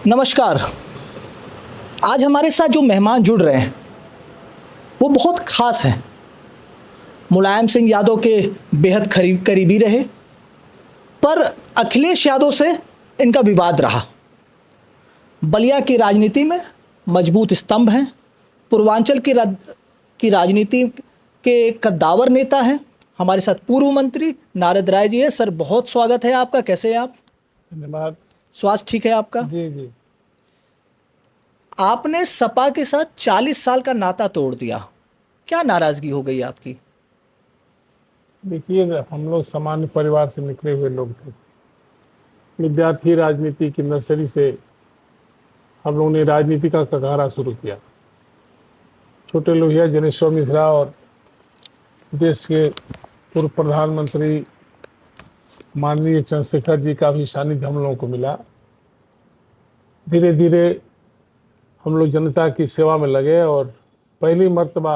नमस्कार। आज हमारे साथ जो मेहमान जुड़ रहे हैं वो बहुत खास हैं। मुलायम सिंह यादव के बेहद करीबी रहे, पर अखिलेश यादव से इनका विवाद रहा। बलिया की राजनीति में मजबूत स्तंभ हैं। पूर्वांचल की राजनीति के कद्दावर नेता हैं। हमारे साथ पूर्व मंत्री नारद राय जी है। सर, बहुत स्वागत है आपका। कैसे हैं आप? धन्यवाद। स्वास्थ्य ठीक है आपका? जी जी। आपने सपा के साथ 40 साल का नाता तोड़ दिया, क्या नाराजगी हो गई आपकी? देखिए, हम लोग सामान्य परिवार से निकले हुए लोग थे। विद्यार्थी राजनीति की नर्सरी से हम लोगों ने राजनीति का कगारा शुरू किया। छोटे लोहिया जनेश्वर मिश्रा और देश के पूर्व प्रधानमंत्री माननीय चंद्रशेखर जी का भी सानिध्य हम लोगों को मिला। धीरे धीरे हम लोग जनता की सेवा में लगे और पहली मर्तबा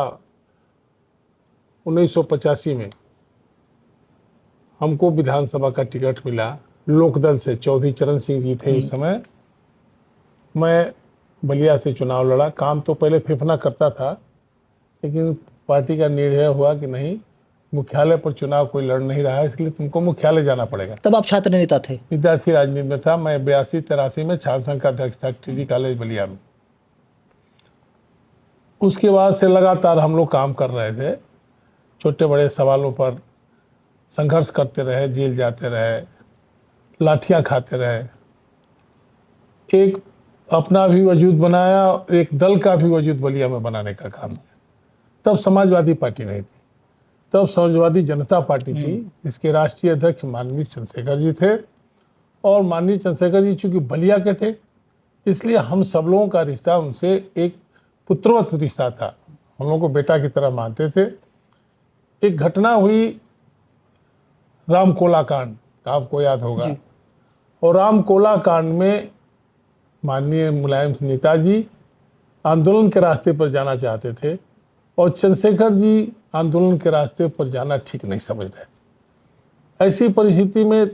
1985 में हमको विधानसभा का टिकट मिला। लोकदल से चौधरी चरण सिंह जी थे उस समय। मैं बलिया से चुनाव लड़ा। काम तो पहले फेफना करता था, लेकिन पार्टी का निर्णय हुआ कि नहीं, मुख्यालय पर चुनाव कोई लड़ नहीं रहा है, इसलिए तुमको मुख्यालय जाना पड़ेगा। तब आप छात्र नेता थे? विद्यार्थी राजनीति में था। मैं 82-83 में छात्र संघ का अध्यक्ष था टीडी कॉलेज बलिया में। उसके बाद से लगातार हम लोग काम कर रहे थे। छोटे बड़े सवालों पर संघर्ष करते रहे, जेल जाते रहे, लाठियां खाते रहे। एक अपना भी वजूद बनाया, एक दल का भी वजूद बलिया में बनाने का काम किया। तब समाजवादी पार्टी नहीं थी, तब समाजवादी जनता पार्टी थी। इसके राष्ट्रीय अध्यक्ष माननीय चंद्रशेखर जी थे, और माननीय चंद्रशेखर जी चूंकि बलिया के थे, इसलिए हम सब लोगों का रिश्ता उनसे एक पुत्रवत रिश्ता था। हम लोगों को बेटा की तरह मानते थे। एक घटना हुई, रामकोला कांड, आपको याद होगा। और रामकोला कांड में माननीय मुलायम सिंह नेताजी आंदोलन के रास्ते पर जाना चाहते थे, और चंद्रशेखर जी आंदोलन के रास्ते पर जाना ठीक नहीं समझ रहे थे। ऐसी परिस्थिति में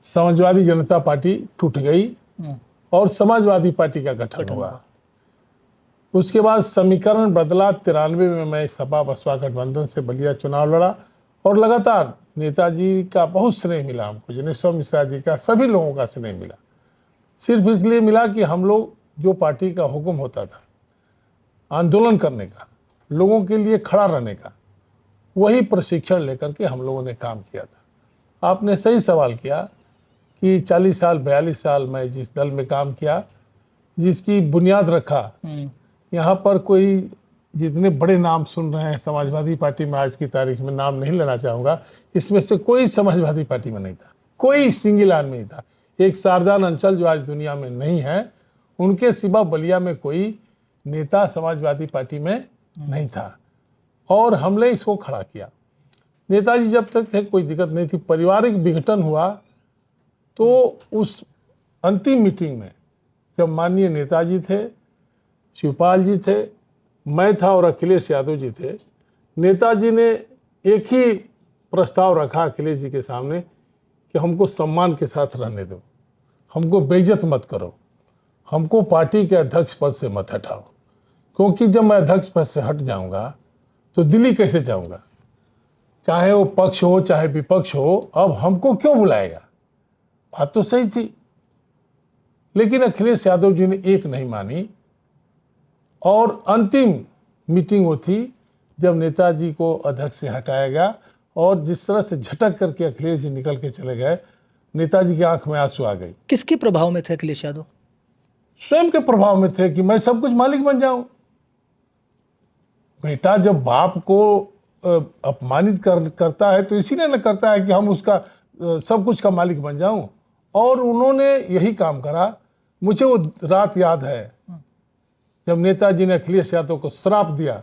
समाजवादी जनता पार्टी टूट गई और समाजवादी पार्टी का गठन हुआ। उसके बाद समीकरण बदला। 93 में मैं सपा बसपा गठबंधन से बलिया चुनाव लड़ा, और लगातार नेताजी का बहुत स्नेह मिला हमको, जनेश्वर मिश्रा जी का, सभी लोगों का स्नेह मिला। सिर्फ इसलिए मिला कि हम लोग जो पार्टी का हुक्म होता था आंदोलन करने का, लोगों के लिए खड़ा रहने का, वही प्रशिक्षण लेकर के हम लोगों ने काम किया था। आपने सही सवाल किया कि 40 साल 42 साल मैं जिस दल में काम किया, जिसकी बुनियाद रखा, यहाँ पर कोई जितने बड़े नाम सुन रहे हैं समाजवादी पार्टी में आज की तारीख में, नाम नहीं लेना चाहूँगा, इसमें से कोई समाजवादी पार्टी में नहीं था, कोई सिंगल आदमी नहीं था। एक शारदान अंचल जो आज दुनिया में नहीं है, उनके सिवा बलिया में कोई नेता समाजवादी पार्टी में नहीं था, और हमने इसको खड़ा किया। नेताजी जब तक थे कोई दिक्कत नहीं थी। पारिवारिक विघटन हुआ तो उस अंतिम मीटिंग में जब माननीय नेताजी थे, शिवपाल जी थे, मैं था और अखिलेश यादव जी थे, नेताजी ने एक ही प्रस्ताव रखा अखिलेश जी के सामने कि हमको सम्मान के साथ रहने दो, हमको बेइज्जत मत करो, हमको पार्टी के अध्यक्ष पद से मत हटाओ, क्योंकि जब मैं अध्यक्ष पद से हट जाऊंगा तो दिल्ली कैसे जाऊंगा, चाहे वो पक्ष हो चाहे विपक्ष हो, अब हमको क्यों बुलाएगा। बात तो सही थी, लेकिन अखिलेश यादव जी ने एक नहीं मानी, और अंतिम मीटिंग वो थी जब नेताजी को अध्यक्ष से हटाया गया, और जिस तरह से झटक करके अखिलेश जी निकल के चले गए, नेताजी की आंख में आंसू आ गई। किसके प्रभाव में थे अखिलेश यादव? स्वयं के प्रभाव में थे कि मैं सब कुछ मालिक बन जाऊं। बेटा जब बाप को अपमानित करता है तो इसीलिए न करता है कि हम उसका सब कुछ का मालिक बन जाऊं, और उन्होंने यही काम करा। मुझे वो रात याद है जब नेताजी ने अखिलेश यादव को श्राप दिया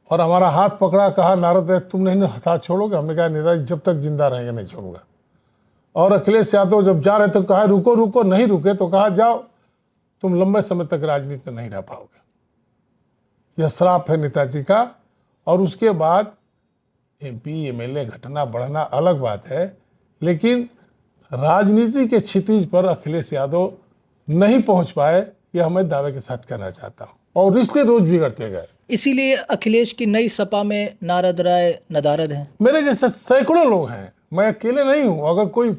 और हमारा हाथ पकड़ा, कहा नारद तुम नहीं हाथ छोड़ोगे। हमने कहा नेताजी जब तक जिंदा रहेंगे नहीं छोड़ूंगा। और अखिलेश यादव जब जा रहे थे कहा रुको रुको, नहीं रुके तो कहा जाओ, तुम लंबे समय तक राजनीति में नहीं रह पाओगे। यह श्राप है नेताजी का। और उसके बाद एमपी एमएलए घटना बढ़ना अलग बात है, लेकिन राजनीति के क्षितिज पर अखिलेश यादव नहीं पहुंच पाए, यह मैं दावे के साथ कहना चाहता हूं, और रिश्ते रोज बिगड़ते गए। इसीलिए अखिलेश की नई सपा में नारद राय नदारद हैं। मेरे जैसे सैकड़ों लोग हैं, मैं अकेले नहीं हूं। अगर कोई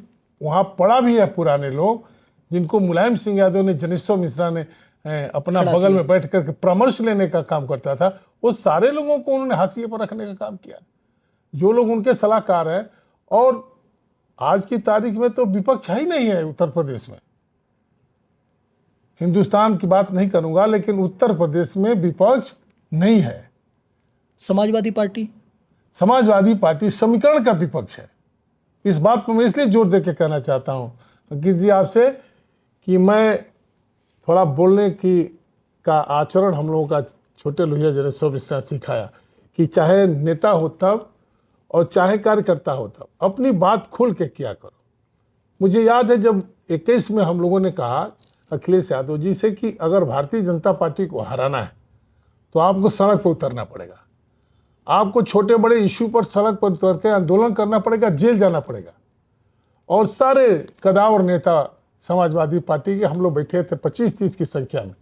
वहां पड़ा भी है पुराने लोग जिनको मुलायम सिंह यादव ने, जनेश्वर मिश्रा ने अपना खड़ा बगल किया। में बैठ करके परामर्श लेने का काम करता था, वो सारे लोगों को उन्होंने हाशिए पर रखने का काम किया, जो लोग उनके सलाहकार हैं। और आज की तारीख में तो विपक्ष ही नहीं है उत्तर प्रदेश में। हिंदुस्तान की बात नहीं करूंगा, लेकिन उत्तर प्रदेश में विपक्ष नहीं है। समाजवादी पार्टी समाजवादी पार्टी समीकरण का विपक्ष है। इस बात पर मैं इसलिए जोर दे के कहना चाहता हूं अंकित जी आपसे कि मैं थोड़ा बोलने की का आचरण हम लोगों का छोटे लोहिया जनेश्वर मिश्रा सिखाया कि चाहे नेता हो तब और चाहे कार्यकर्ता हो तब अपनी बात खुल के किया करो। मुझे याद है जब 21 में हम लोगों ने कहा अखिलेश यादव जी से कि अगर भारतीय जनता पार्टी को हराना है तो आपको सड़क पर उतरना पड़ेगा, आपको छोटे बड़े इश्यू पर सड़क पर उतर के आंदोलन करना पड़ेगा, जेल जाना पड़ेगा। और सारे कदावर नेता समाजवादी पार्टी के हम लोग बैठे थे 25-30 की संख्या में,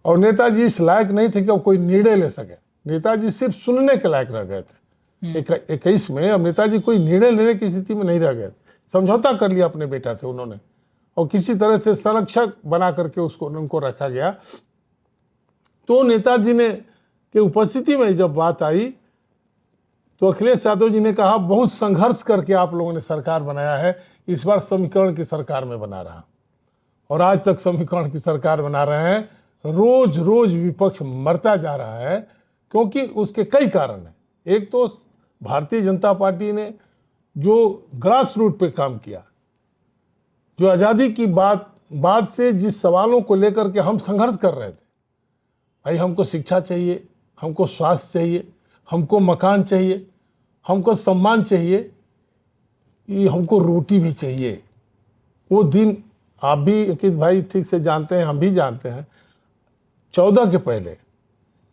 और नेताजी इस लायक नहीं थे कि वो कोई निर्णय ले सके। नेताजी सिर्फ सुनने के लायक रह गए थे 21 में। अब नेताजी कोई निर्णय लेने की स्थिति में नहीं रह गए। समझौता कर लिया अपने बेटा से उन्होंने, और किसी तरह से संरक्षक बना करके उसको उनको रखा गया। तो नेताजी ने की उपस्थिति में जब बात आई तो अखिलेश यादव जी ने कहा बहुत संघर्ष करके आप लोगों ने सरकार बनाया है, इस बार समीकरण की सरकार में बना रहा, और आज तक समीकरण की सरकार बना रहे हैं। रोज रोज विपक्ष मरता जा रहा है, क्योंकि उसके कई कारण हैं। एक तो भारतीय जनता पार्टी ने जो ग्रास रूट पे काम किया, जो आज़ादी की बाद से जिस सवालों को लेकर के हम संघर्ष कर रहे थे, भाई हमको शिक्षा चाहिए, हमको स्वास्थ्य चाहिए, हमको मकान चाहिए, हमको सम्मान चाहिए, ये हमको रोटी भी चाहिए। वो दिन आप भी अंकित भाई ठीक से जानते हैं, हम भी जानते हैं, 14 के पहले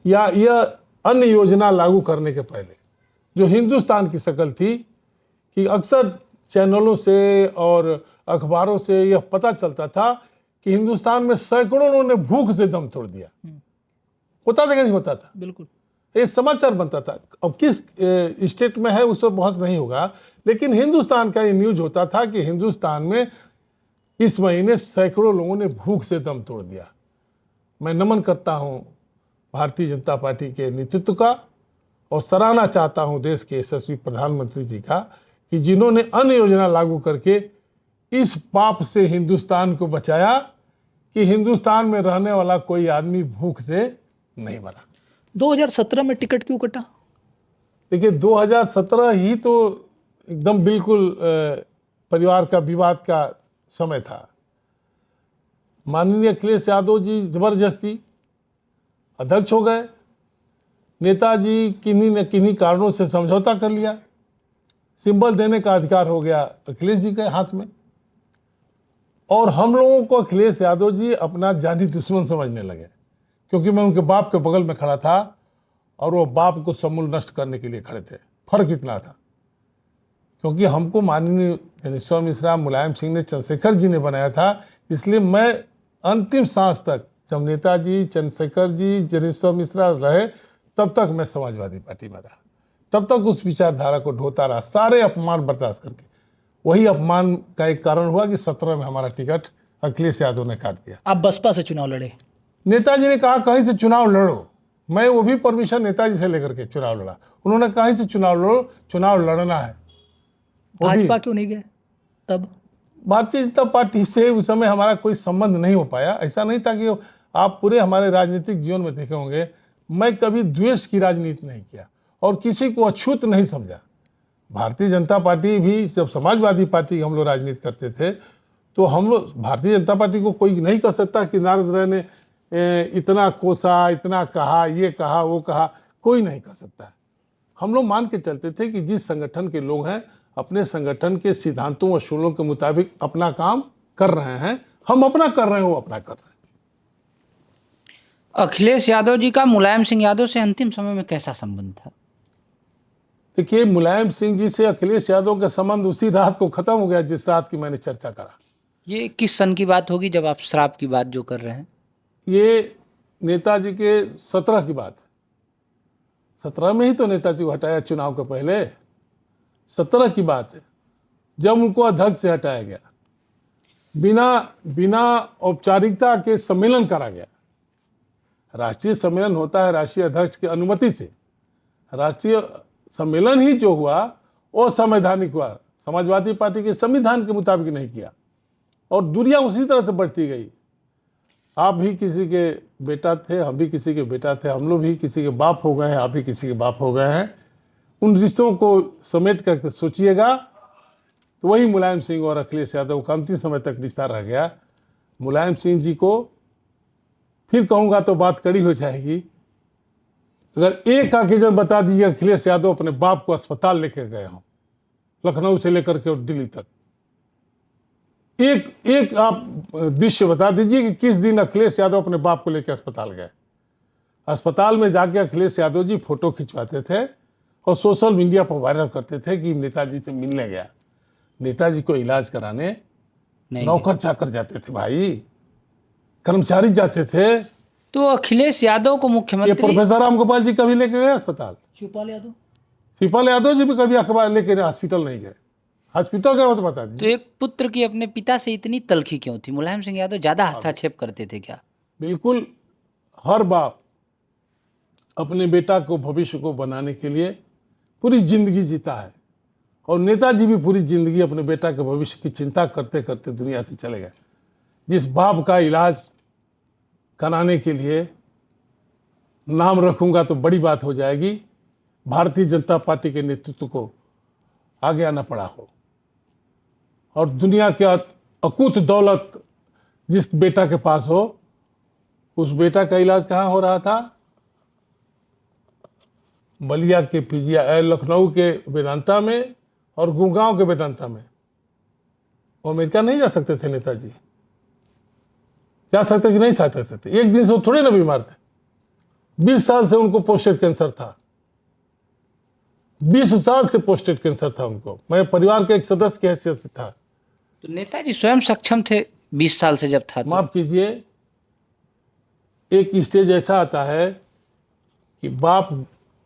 या यह अन्य योजना लागू करने के पहले जो हिंदुस्तान की शक्ल थी कि अक्सर चैनलों से और अखबारों से यह पता चलता था कि हिंदुस्तान में सैकड़ों लोगों ने भूख से दम तोड़ दिया। होता था कि नहीं होता था? बिल्कुल, ये समाचार बनता था। अब किस स्टेट में है उस पर बहस नहीं होगा, लेकिन हिंदुस्तान का ये न्यूज होता था कि हिंदुस्तान में इस महीने सैकड़ों लोगों ने भूख से दम तोड़ दिया। मैं नमन करता हूं भारतीय जनता पार्टी के नेतृत्व का, और सराहना चाहता हूं देश के यशस्वी प्रधानमंत्री जी का कि जिन्होंने अन्य योजना लागू करके इस पाप से हिंदुस्तान को बचाया कि हिंदुस्तान में रहने वाला कोई आदमी भूख से नहीं मरा। 2017 में टिकट क्यों कटा? देखिए 2017 ही तो एकदम बिल्कुल परिवार का विवाद का समय था। माननीय अखिलेश यादव जी जबरदस्ती अध्यक्ष हो गए, नेताजी किन्हीं न किन्हीं कारणों से समझौता कर लिया, सिंबल देने का अधिकार हो गया अखिलेश जी के हाथ में, और हम लोगों को अखिलेश यादव जी अपना जानी दुश्मन समझने लगे, क्योंकि मैं उनके बाप के बगल में खड़ा था और वो बाप को समूल नष्ट करने के लिए खड़े थे। फर्क इतना था, क्योंकि हमको माननीय जनेश्वर मिश्रा, मुलायम सिंह ने, चंद्रशेखर जी ने बनाया था, इसलिए मैं अंतिम सांस तक, जब नेताजी, चंद्रशेखर जी, जनेश्वर मिश्रा रहे, तब तक मैं समाजवादी पार्टी में रहा, तब तक उस विचारधारा को ढोता रहा, सारे अपमान बर्दाश्त करके। वही अपमान का एक कारण हुआ कि 17 में हमारा टिकट अखिलेश यादव ने काट दिया। आप बसपा से चुनाव लड़े? नेताजी ने कहा कहीं से चुनाव लड़ो, मैं वो भी परमिशन नेताजी से लेकर के चुनाव लड़ा। उन्होंने कहीं से चुनाव लड़ो, चुनाव लड़ना है। भाजपा क्यों नहीं गए तब? भारतीय जनता पार्टी से उस समय हमारा कोई संबंध नहीं हो पाया। ऐसा नहीं था कि आप पूरे हमारे राजनीतिक जीवन में देखे होंगे, मैं कभी द्वेष की राजनीति नहीं किया और किसी को अछूत नहीं समझा। भारतीय जनता पार्टी भी, जब समाजवादी पार्टी हम लोग राजनीति करते थे, तो हम लोग भारतीय जनता पार्टी को कोई नहीं कह सकता कि नारद राय ने इतना कोसा, इतना कहा, ये कहा, वो कहा, कोई नहीं कह सकता है। हम लोग मान के चलते थे कि जिस संगठन के लोग हैं अपने संगठन के सिद्धांतों और असूलों के मुताबिक अपना काम कर रहे हैं, हम अपना कर रहे हैं, वो अपना कर रहे हैं। अखिलेश यादव जी का मुलायम सिंह यादव से अंतिम समय में कैसा संबंध था? देखिए, मुलायम सिंह जी से अखिलेश यादव का संबंध उसी रात को खत्म हो गया जिस रात की मैंने चर्चा करा। ये किस सन की बात होगी जब आप श्राप की बात जो कर रहे हैं? ये नेताजी के 17 की बात, 17 में ही तो नेताजी को हटाया चुनाव के पहले, 17 की बात है जब उनको अध्यक्ष से हटाया गया, बिना बिना औपचारिकता के सम्मेलन करा गया। राष्ट्रीय सम्मेलन होता है राष्ट्रीय अध्यक्ष की अनुमति से। राष्ट्रीय सम्मेलन ही जो हुआ वो संवैधानिक हुआ, समाजवादी पार्टी के संविधान के मुताबिक नहीं किया, और दुनिया उसी तरह से बढ़ती गई। आप भी किसी के बेटा थे, हम भी किसी के बेटा थे, हम लोग भी किसी के बाप हो गए हैं, आप भी किसी के बाप हो गए हैं। उन रिश्तों को समेट करके सोचिएगा तो वही मुलायम सिंह और अखिलेश यादव का अंतिम समय तक रिश्ता रह गया। मुलायम सिंह जी को फिर कहूँगा तो बात कड़ी हो जाएगी। अगर एक आके जब बता दीजिए अखिलेश यादव अपने बाप को अस्पताल लेकर गए हों, लखनऊ से लेकर के दिल्ली तक, एक आप दृश्य बता दीजिए कि किस दिन अखिलेश यादव अपने बाप को लेकर अस्पताल गए। अस्पताल में जाके अखिलेश यादव जी फोटो खिंचवाते थे और सोशल मीडिया पर वायरल करते थे कि नेताजी से मिलने गया। नेताजी को इलाज कराने नहीं नौकर चाकर जाते थे भाई, कर्मचारी जाते थे। तो अखिलेश यादव को ये मुख्यमंत्री प्रोफेसर राम गोपाल जी कभी लेके गए अस्पताल? शिवपाल यादव शिवपाल यादव जी भी कभी अखबार लेके हॉस्पिटल नहीं गए। हॉस्पिटल गए हो तो बता तो दीजिए। एक पुत्र की अपने पिता से इतनी तलखी क्यों थी? मुलायम सिंह यादव ज्यादा हस्तक्षेप करते थे क्या? बिल्कुल, हर बाप अपने बेटा को भविष्य को बनाने के लिए पूरी जिंदगी जीता है, और नेताजी भी पूरी जिंदगी अपने बेटा के भविष्य की चिंता करते करते दुनिया से चले गए। जिस बाप का इलाज कराने के लिए नाम रखूंगा तो बड़ी बात हो जाएगी, भारतीय जनता पार्टी के नेतृत्व को आगे आना पड़ा हो, और दुनिया के अकूत दौलत जिस बेटा के पास हो, उस बेटा का इलाज कहाँ हो रहा था? बलिया के पीजीआई, लखनऊ के वेदांता में और गुड़गांव के वेदांता में। वो अमेरिका नहीं जा सकते थे नेताजी? जा सकते कि नहीं जा सकते थे? एक दिन से वो थोड़े ना बीमार थे। 20 साल से उनको पोस्टेड कैंसर था, 20 साल से पोस्टेड कैंसर था उनको। मैं परिवार के एक सदस्य की हैसियत से था। तो नेताजी स्वयं सक्षम थे 20 साल से जब था तो? माफ कीजिए, एक स्टेज ऐसा आता है कि बाप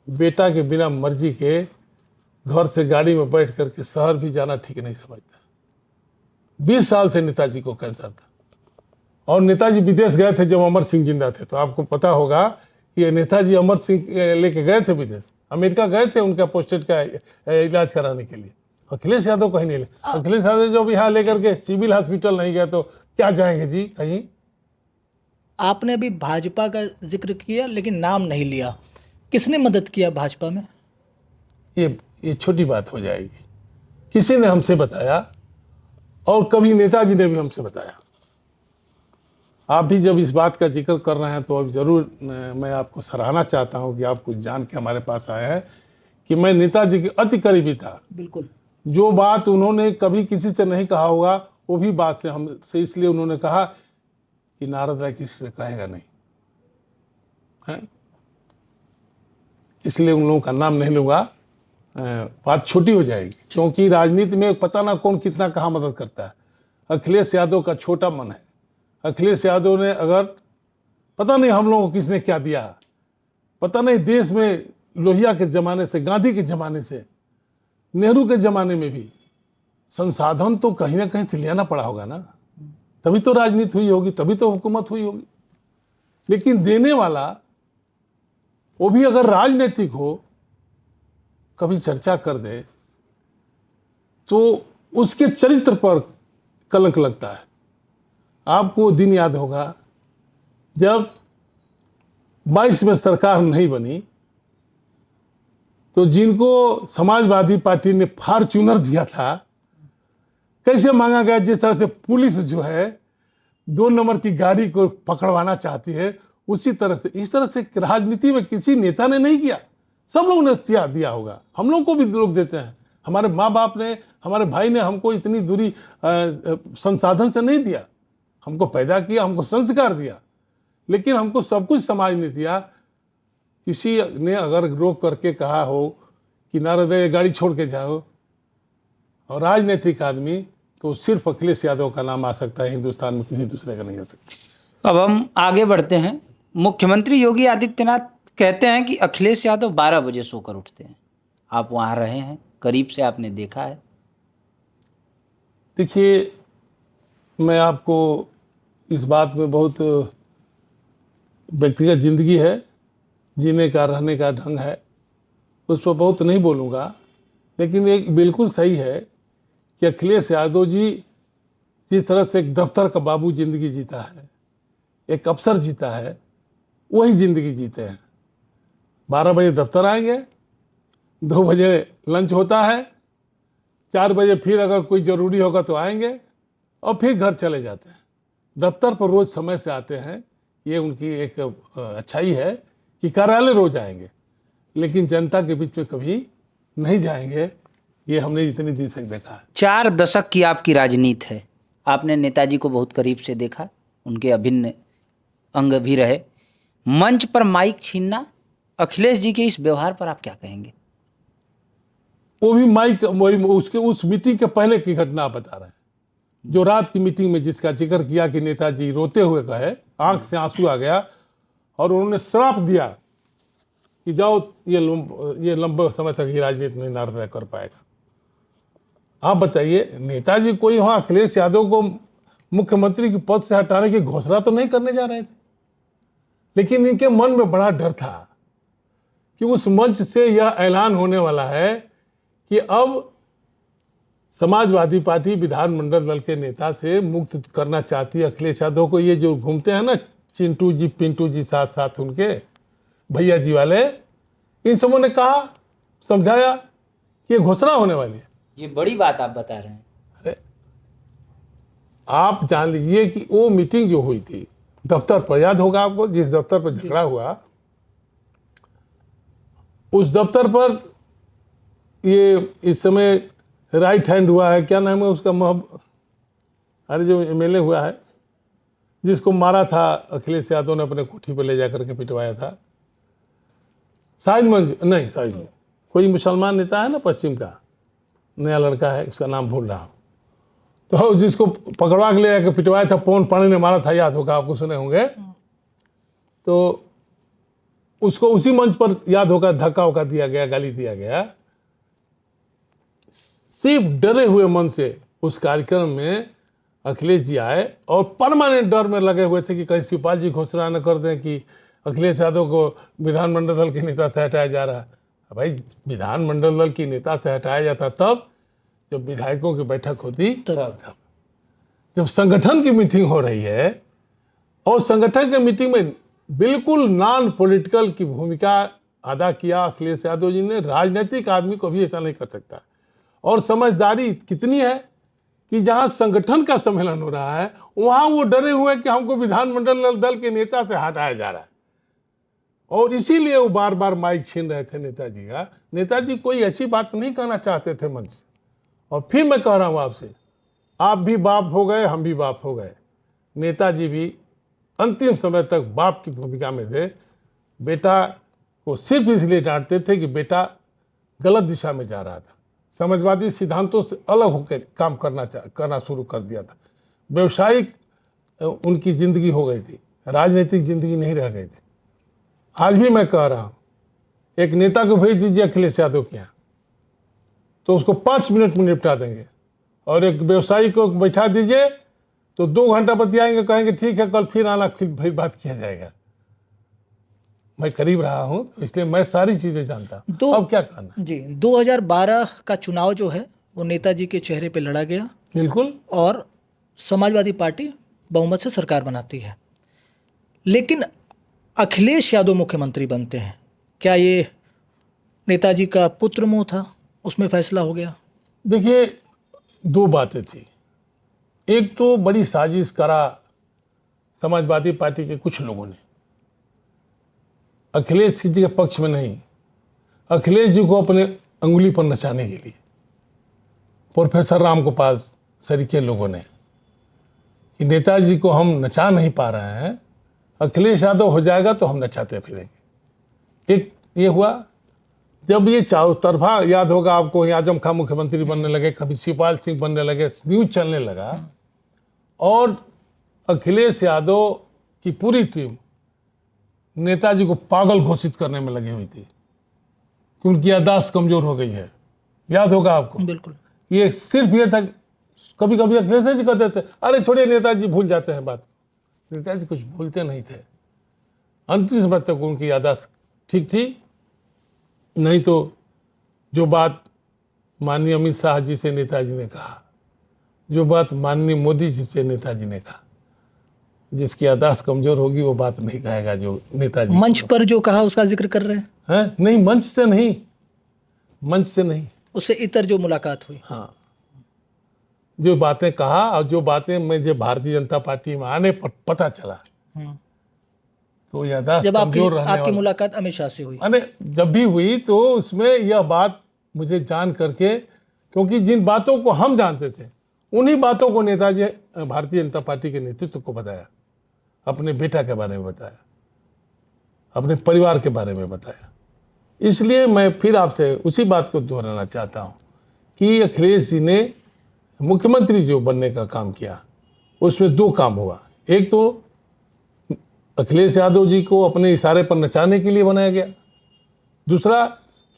बेटा के बिना मर्जी के घर से गाड़ी में बैठ करके शहर भी जाना ठीक नहीं समझता। 20 साल से नेताजी को कैंसर था, और नेताजी विदेश गए थे जब अमर सिंह जिंदा थे। तो आपको पता होगा कि नेताजी अमर सिंह लेके गए थे विदेश, अमेरिका गए थे उनका पोस्टेड का इलाज कराने के लिए। अखिलेश यादव कहीं नहीं ले। अखिलेश यादव जो भी यहाँ लेकर के सिविल हॉस्पिटल नहीं गए तो क्या जाएंगे जी कहीं? आपने अभी भाजपा का जिक्र किया लेकिन नाम नहीं लिया, किसने मदद किया भाजपा में? ये छोटी बात हो जाएगी। किसी ने हमसे बताया, और कभी नेताजी ने भी हमसे बताया। आप भी जब इस बात का जिक्र कर रहे हैं तो अब जरूर मैं आपको सराहना चाहता हूं कि आप कुछ जान के हमारे पास आए हैं कि मैं नेताजी के अति करीबी था। बिल्कुल। जो बात उन्होंने कभी किसी से नहीं कहा होगा वो भी बात से हमसे इसलिए उन्होंने कहा कि नारद राय किसी से कहेगा नहीं है, इसलिए उन लोगों का नाम नहीं लूंगा, बात छोटी हो जाएगी। क्योंकि राजनीति में पता ना कौन कितना कहाँ मदद करता है। अखिलेश यादव का छोटा मन है। अखिलेश यादव ने अगर पता नहीं हम लोगों को किसने क्या दिया, पता नहीं देश में लोहिया के ज़माने से, गांधी के ज़माने से, नेहरू के ज़माने में भी संसाधन तो कहीं ना कहीं से लेना पड़ा होगा ना, तभी तो राजनीति हुई होगी, तभी तो हुकूमत हुई होगी। लेकिन देने वाला वो भी अगर राजनीतिक हो, कभी चर्चा कर दे तो उसके चरित्र पर कलंक लगता है। आपको वो दिन याद होगा जब 22 में सरकार नहीं बनी तो जिनको समाजवादी पार्टी ने फॉर्च्यूनर दिया था, कैसे मांगा गया, जिस तरह से पुलिस जो है 2 नंबर की गाड़ी को पकड़वाना चाहती है, उसी तरह से इस तरह से राजनीति में किसी नेता ने नहीं किया, सब लोगों ने दिया होगा। हम लोग को भी लोग देते हैं, हमारे माँ बाप ने, हमारे भाई ने हमको इतनी दूरी संसाधन से नहीं दिया, हमको पैदा किया, हमको संस्कार दिया, लेकिन हमको सब कुछ समाज ने दिया। किसी ने अगर रोक करके कहा हो कि नारायण गाड़ी छोड़ के जाओ, और राजनीतिक आदमी तो सिर्फ अखिलेश यादव का नाम आ सकता है, हिंदुस्तान में किसी दूसरे का नहीं आ सकता। अब हम आगे बढ़ते हैं। मुख्यमंत्री योगी आदित्यनाथ कहते हैं कि अखिलेश यादव 12 बजे सोकर उठते हैं। आप वहाँ रहे हैं, करीब से आपने देखा है। देखिए, मैं आपको इस बात में बहुत व्यक्तिगत जिंदगी है, जीने का रहने का ढंग है, उस पर बहुत नहीं बोलूँगा, लेकिन एक बिल्कुल सही है कि अखिलेश यादव जी जिस तरह से एक दफ्तर का बाबू जिंदगी जीता है, एक अफसर जीता है, वही जिंदगी जीते हैं। 12 बजे दफ्तर आएंगे, 2 बजे लंच होता है, 4 बजे फिर अगर कोई ज़रूरी होगा तो आएंगे और फिर घर चले जाते हैं। दफ्तर पर रोज़ समय से आते हैं, ये उनकी एक अच्छाई है कि कार्यालय रोज आएंगे, लेकिन जनता के बीच में कभी नहीं जाएंगे। ये हमने इतनी दिन से देखा है। 4 दशक की आपकी राजनीति है, आपने नेताजी को बहुत करीब से देखा, उनके अभिन्न अंग भी रहे। मंच पर माइक छीनना, अखिलेश जी के इस व्यवहार पर आप क्या कहेंगे? वो भी माइक वही उसके उस मीटिंग के पहले की घटना आप बता रहे हैं, जो रात की मीटिंग में जिसका जिक्र किया कि नेताजी रोते हुए कहे, आंख से आंसू आ गया और उन्होंने श्राप दिया कि जाओ, ये लंबे समय तक ये राजनीति में नारद कर पाएगा। आप बताइए, नेताजी कोई वहां अखिलेश यादव को मुख्यमंत्री के पद से हटाने की घोषणा तो नहीं करने जा रहे थे, लेकिन इनके मन में बड़ा डर था कि उस मंच से यह ऐलान होने वाला है कि अब समाजवादी पार्टी विधानमंडल दल के नेता से मुक्त करना चाहती है अखिलेश यादव को। ये जो घूमते हैं ना चिंटू जी पिंटू जी साथ साथ उनके भैया जी वाले, इन सबों ने कहा, समझाया कि ये घोषणा होने वाली है। ये बड़ी बात आप बता रहे हैं। अरे आप जान लीजिए कि वो मीटिंग जो हुई थी दफ्तर पर, याद होगा आपको, जिस दफ्तर पर झगड़ा हुआ, उस दफ्तर पर ये इस समय राइट हैंड हुआ है, क्या नाम है उसका, अरे जो एमएलए हुआ है जिसको मारा था अखिलेश यादव ने, अपने कोठी पर ले जाकर के पिटवाया था, शाहिद मंजू नहीं, शाहिद कोई मुसलमान नेता है ना पश्चिम का, नया लड़का है, उसका नाम भूल रहा हूँ, तो जिसको पकड़वा के ले जाकर पिटवाया था, पवन पानी ने मारा था, याद होगा आपको, सुने होंगे। तो उसको उसी मंच पर याद होगा धक्का वक्का दिया गया, गाली दिया गया। सिर्फ डरे हुए मन से उस कार्यक्रम में अखिलेश जी आए और परमानेंट डर में लगे हुए थे कि कहीं शिवपाल जी घोषणा न कर दें कि अखिलेश यादव को विधानमंडल दल के नेता से हटाया जा रहा है। भाई, विधानमंडल दल की नेता से हटाया जाता तब जब विधायकों की बैठक होती, तब जब संगठन की मीटिंग हो रही है, और संगठन की मीटिंग में बिल्कुल नॉन पॉलिटिकल की भूमिका अदा किया अखिलेश यादव जी ने। राजनीतिक आदमी को भी ऐसा नहीं कर सकता। और समझदारी कितनी है कि जहां संगठन का सम्मेलन हो रहा है वहां वो डरे हुए कि हमको विधानमंडल दल के नेता से हटाया जा रहा है, और इसीलिए वो बार बार माइक छीन रहे थे नेताजी का। नेताजी कोई ऐसी बात नहीं कहना चाहते थे मंच से। और फिर मैं कह रहा हूं आपसे, आप भी बाप हो गए, हम भी बाप हो गए, नेताजी भी अंतिम समय तक बाप की भूमिका में थे। बेटा को सिर्फ इसलिए डांटते थे कि बेटा गलत दिशा में जा रहा था, समाजवादी सिद्धांतों से अलग होकर काम करना शुरू कर दिया था। व्यवसायिक उनकी जिंदगी हो गई थी, राजनीतिक जिंदगी नहीं रह गई थी। आज भी मैं कह रहा हूँ, एक नेता को भेज दीजिए अखिलेश यादव के यहाँ तो उसको 5 मिनट में निपटा देंगे, और एक व्यवसायी को बैठा दीजिए तो 2 घंटा बतियाएंगे, कहेंगे ठीक है कल फिर आना, फिर बात किया जाएगा। मैं करीब रहा हूं तो इसलिए मैं सारी चीजें जानता हूं। अब क्या करना जी, 2012 का चुनाव जो है वो नेताजी के चेहरे पे लड़ा गया, बिल्कुल, और समाजवादी पार्टी बहुमत से सरकार बनाती है। लेकिन अखिलेश यादव मुख्यमंत्री बनते हैं, क्या ये नेताजी का पुत्र मोह था, उसमें फैसला हो गया? देखिए, 2 बातें थी। एक तो बड़ी साजिश करा समाजवादी पार्टी के कुछ लोगों ने, अखिलेश जी के पक्ष में नहीं, अखिलेश जी को अपने अंगुली पर नचाने के लिए। प्रोफेसर राम गोपाल सरीखे लोगों ने कि नेताजी को हम नचा नहीं पा रहे हैं, अखिलेश यादव हो जाएगा तो हम नचाते फिरेंगे। एक ये हुआ। जब ये चारों तरफा, याद होगा आपको, आजम खां मुख्यमंत्री बनने लगे, कभी शिवपाल सिंह बनने लगे, न्यूज चलने लगा, और अखिलेश यादव की पूरी टीम नेताजी को पागल घोषित करने में लगी हुई थी कि उनकी याददाश्त कमजोर हो गई है। याद होगा आपको। बिल्कुल। ये सिर्फ ये था, कभी कभी अखिलेश जी कहते थे अरे छोड़िए नेताजी भूल जाते हैं बात। नेताजी कुछ भूलते नहीं थे, अंतिम समय तक उनकी याददाश्त ठीक थी। नहीं तो जो बात माननीय अमित शाह जी से नेताजी ने कहा, जो बात माननीय मोदी जी से नेताजी ने कहा, जिसकी याददाश्त कमजोर होगी वो बात नहीं कहेगा जो नेताजी। मंच पर जो कहा उसका जिक्र कर रहे हैं? नहीं, मंच से नहीं, मंच से नहीं, उससे इतर जो मुलाकात हुई। हाँ, जो बातें कहा और जो बातें मुझे भारतीय जनता पार्टी में आने पर पता चला, तो याददाश्त जब कमजोर रहने आपकी वाला। मुलाकात अमित शाह से हुई? अरे जब भी हुई तो उसमें यह बात मुझे जान करके, क्योंकि जिन बातों को हम जानते थे उन्हीं बातों को नेताजी भारतीय जनता पार्टी के नेतृत्व को बताया, अपने बेटा के बारे में बताया, अपने परिवार के बारे में बताया। इसलिए मैं फिर आपसे उसी बात को दोहराना चाहता हूँ कि अखिलेश जी ने मुख्यमंत्री जो बनने का काम किया उसमें दो काम हुआ। एक तो अखिलेश यादव जी को अपने इशारे पर नचाने के लिए बनाया गया, दूसरा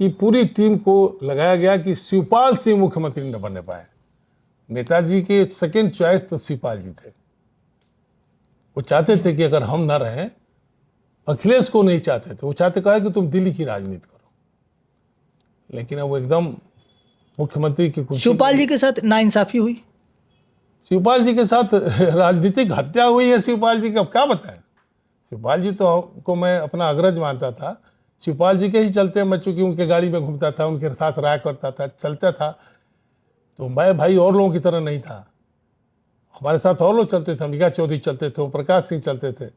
कि पूरी टीम को लगाया गया कि शिवपाल सिंह मुख्यमंत्री न बनने पाए। नेताजी के सेकंड चॉइस तो शिवपाल जी थे। वो चाहते थे कि अगर हम ना रहें, अखिलेश को नहीं चाहते थे, वो चाहते कहा कि तुम दिल्ली की राजनीति करो, लेकिन अब वो एकदम मुख्यमंत्री की कुर्सी। शिवपाल जी के साथ नाइंसाफी हुई? शिवपाल जी के साथ राजनीतिक हत्या हुई है शिवपाल जी का, अब क्या बताएं। शिवपाल जी तो को मैं अपना अग्रज मानता था, शिवपाल जी के ही चलते मैं चूंकि उनके गाड़ी में घूमता था, उनके साथ राय करता था, चलता था, तो मैं भाई और लोगों की तरह नहीं था। हमारे साथ और लोग चलते थे, अंबिका चौधरी चलते थे, प्रकाश सिंह चलते थे,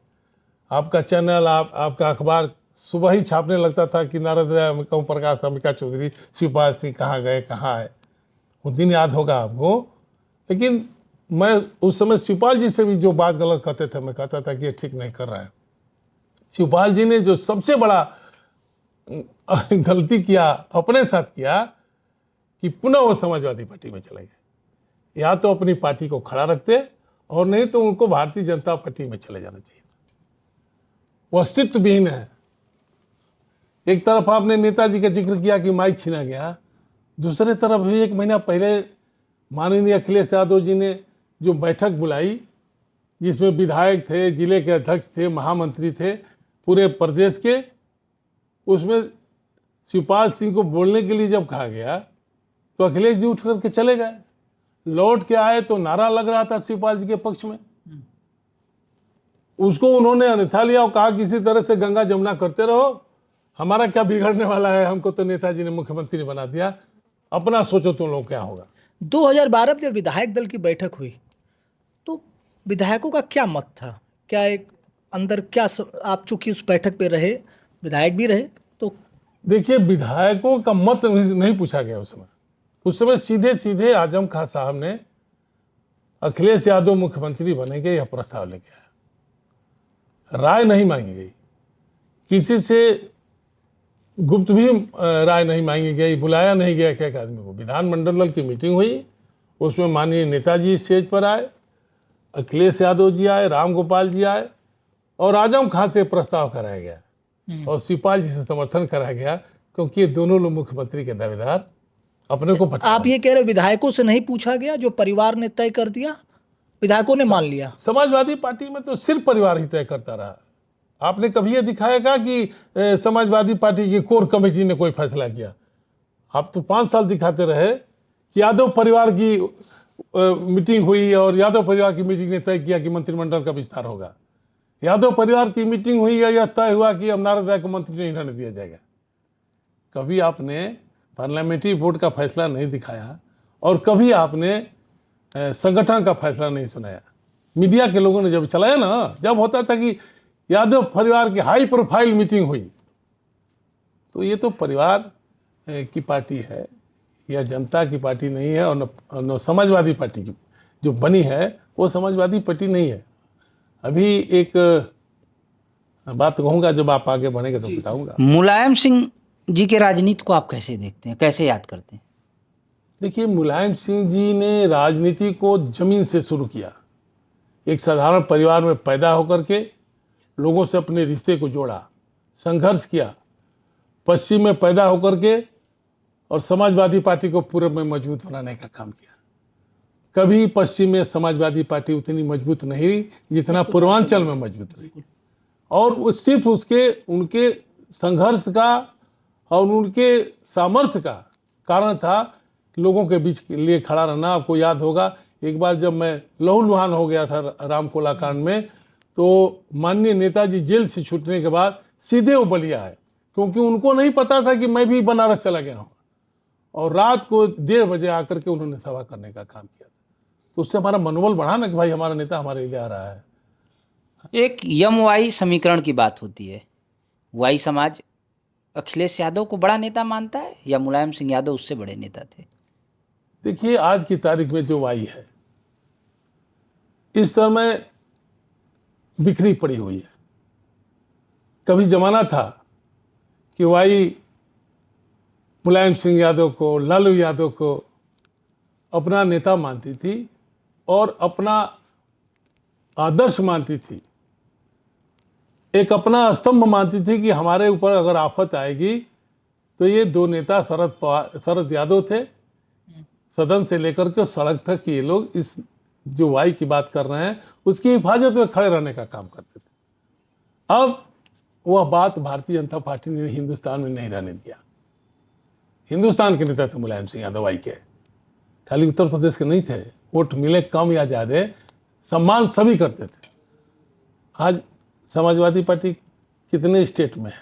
आपका चैनल, आपका अखबार सुबह ही छापने लगता था कि नारद ओम प्रकाश, अंबिका चौधरी, शिवपाल सिंह कहाँ गए, कहाँ है। वो दिन याद होगा आपको। लेकिन मैं उस समय शिवपाल जी से भी जो बात गलत कहते थे, मैं कहता था कि ये ठीक नहीं कर रहा है। शिवपाल जी ने जो सबसे बड़ा गलती किया, अपने साथ किया, कि पुनः वो समाजवादी पार्टी में चले गए। या तो अपनी पार्टी को खड़ा रखते और नहीं तो उनको भारतीय जनता पार्टी में चले जाना चाहिए। वो अस्तित्व विहीन है। एक तरफ आपने नेताजी का जिक्र किया कि माइक छीना गया, दूसरे तरफ भी 1 महीना पहले माननीय अखिलेश यादव जी ने जो बैठक बुलाई, जिसमें विधायक थे, जिले के अध्यक्ष थे, महामंत्री थे पूरे प्रदेश के, उसमें शिवपाल सिंह को बोलने के लिए जब कहा गया तो अखिलेश जी उठ करके चले गए। लौट के आए तो नारा लग रहा था शिवपाल जी के पक्ष में, उसको उन्होंने अन्यथा लिया और कहा किसी तरह से गंगा जमुना करते रहो, हमारा क्या बिगड़ने वाला है, हमको तो नेताजी ने मुख्यमंत्री बना दिया, अपना सोचो तुम लोग क्या होगा। 2012 में जब विधायक दल की बैठक हुई तो विधायकों का क्या मत था? क्या एक अंदर क्या आप चूंकि उस बैठक पे रहे, विधायक भी रहे, तो देखिए विधायकों का मत नहीं पूछा गया उस समय सीधे सीधे आजम खां साहब ने अखिलेश यादव मुख्यमंत्री बनेंगे यह प्रस्ताव लेके आया। राय नहीं मांगी गई, किसी से गुप्त भी राय नहीं मांगी गई, बुलाया नहीं गया एक आदमी को। विधानमंडल दल की मीटिंग हुई, उसमें माननीय नेताजी स्टेज पर आए, अखिलेश यादव जी आए, राम गोपाल जी आए और आजम खां से प्रस्ताव कराया गया और शिवपाल जी से समर्थन कराया गया, क्योंकि ये दोनों लोग मुख्यमंत्री के दावेदार अपने को पता। आप ये कह रहे विधायकों से नहीं पूछा गया, जो परिवार ने तय कर दिया विधायकों ने मान लिया? समाजवादी पार्टी में तो सिर्फ परिवार ही तय करता रहा। आपने कभी ये दिखाएगा कि समाजवादी पार्टी की कोर कमेटी ने कोई फैसला किया? आप तो 5 साल दिखाते रहे कि यादव परिवार की मीटिंग हुई और यादव परिवार की मीटिंग ने तय किया कि मंत्रिमंडल का विस्तार होगा। यादव परिवार की मीटिंग हुई या यह तय हुआ कि अब नारद राय को मंत्री नहीं रहने दिया जाएगा। कभी आपने पार्लियामेंट्री वोट का फैसला नहीं दिखाया और कभी आपने संगठन का फैसला नहीं सुनाया। मीडिया के लोगों ने जब चलाया ना, जब होता था कि यादव परिवार की हाई प्रोफाइल मीटिंग हुई, तो ये तो परिवार की पार्टी है, यह जनता की पार्टी नहीं है। और न समाजवादी पार्टी की जो बनी है वो समाजवादी पार्टी नहीं है। अभी एक बात कहूँगा, जब आप आगे बढ़ेंगे तो बताऊँगा। मुलायम सिंह जी के राजनीति को आप कैसे देखते हैं, कैसे याद करते हैं? देखिए, मुलायम सिंह जी ने राजनीति को जमीन से शुरू किया। एक साधारण परिवार में पैदा होकर के लोगों से अपने रिश्ते को जोड़ा, संघर्ष किया, पश्चिम में पैदा होकर के और समाजवादी पार्टी को पूर्व में मजबूत बनाने का काम किया। कभी पश्चिम में समाजवादी पार्टी उतनी मजबूत नहीं रही जितना पूर्वांचल में मजबूत रही, और वो सिर्फ उनके संघर्ष का और उनके सामर्थ्य का कारण था लोगों के बीच के लिए खड़ा रहना। आपको याद होगा, एक बार जब मैं लहूलुहान हो गया था रामकोला कांड में, तो माननीय नेताजी जेल से छूटने के बाद सीधे वो बलिया आए, क्योंकि उनको नहीं पता था कि मैं भी बनारस चला गया हूँ, और रात को 1:30 बजे आकर के उन्होंने सभा करने का काम किया। तो उससे हमारा मनोबल बढ़ा ना कि भाई हमारा नेता हमारे लिए आ रहा है। एक यम वाई समीकरण की बात होती है। वाई समाज अखिलेश यादव को बड़ा नेता मानता है या मुलायम सिंह यादव उससे बड़े नेता थे? देखिए, आज की तारीख में जो वाई है इस समय बिखरी पड़ी हुई है। कभी जमाना था कि वाई मुलायम सिंह यादव को, लालू यादव को अपना नेता मानती थी और अपना आदर्श मानती थी, एक अपना स्तंभ मानती थी कि हमारे ऊपर अगर आफत आएगी तो ये दो नेता शरद यादव थे, सदन से लेकर के सड़क तक ये लोग इस जो वाई की बात कर रहे हैं उसकी हिफाजत में खड़े रहने का काम करते थे। अब वह बात भारतीय जनता पार्टी ने हिंदुस्तान में नहीं रहने दिया। हिंदुस्तान के नेता थे मुलायम सिंह यादव वाई के, खाली उत्तर प्रदेश के नहीं थे। वोट मिले कम या ज़्यादा, सम्मान सभी करते थे। आज समाजवादी पार्टी कितने स्टेट में है?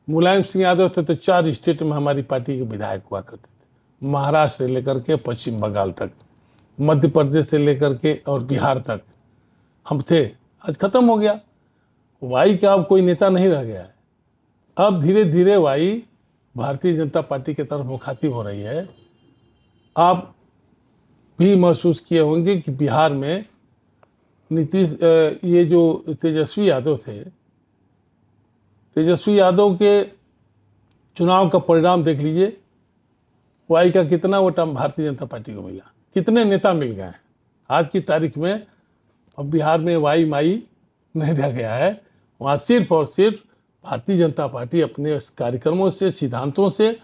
मुलायम सिंह यादव थे तो 4 स्टेट में हमारी पार्टी के विधायक हुआ करते थे, महाराष्ट्र से लेकर के पश्चिम बंगाल तक, मध्य प्रदेश से लेकर के और बिहार तक हम थे। आज खत्म हो गया, वाई का अब कोई नेता नहीं रह गया है। अब धीरे धीरे वाई भारतीय जनता पार्टी की तरफ मुखातिब हो रही है। आप भी महसूस किए होंगे कि बिहार में नीतीश, ये जो तेजस्वी यादव थे, तेजस्वी यादव के चुनाव का परिणाम देख लीजिए, वाई का कितना वोट भारतीय जनता पार्टी को मिला, कितने नेता मिल गए हैं। आज की तारीख में अब बिहार में वाई माई नहीं रह गया है। वहाँ सिर्फ और सिर्फ भारतीय जनता पार्टी अपने कार्यक्रमों से, सिद्धांतों से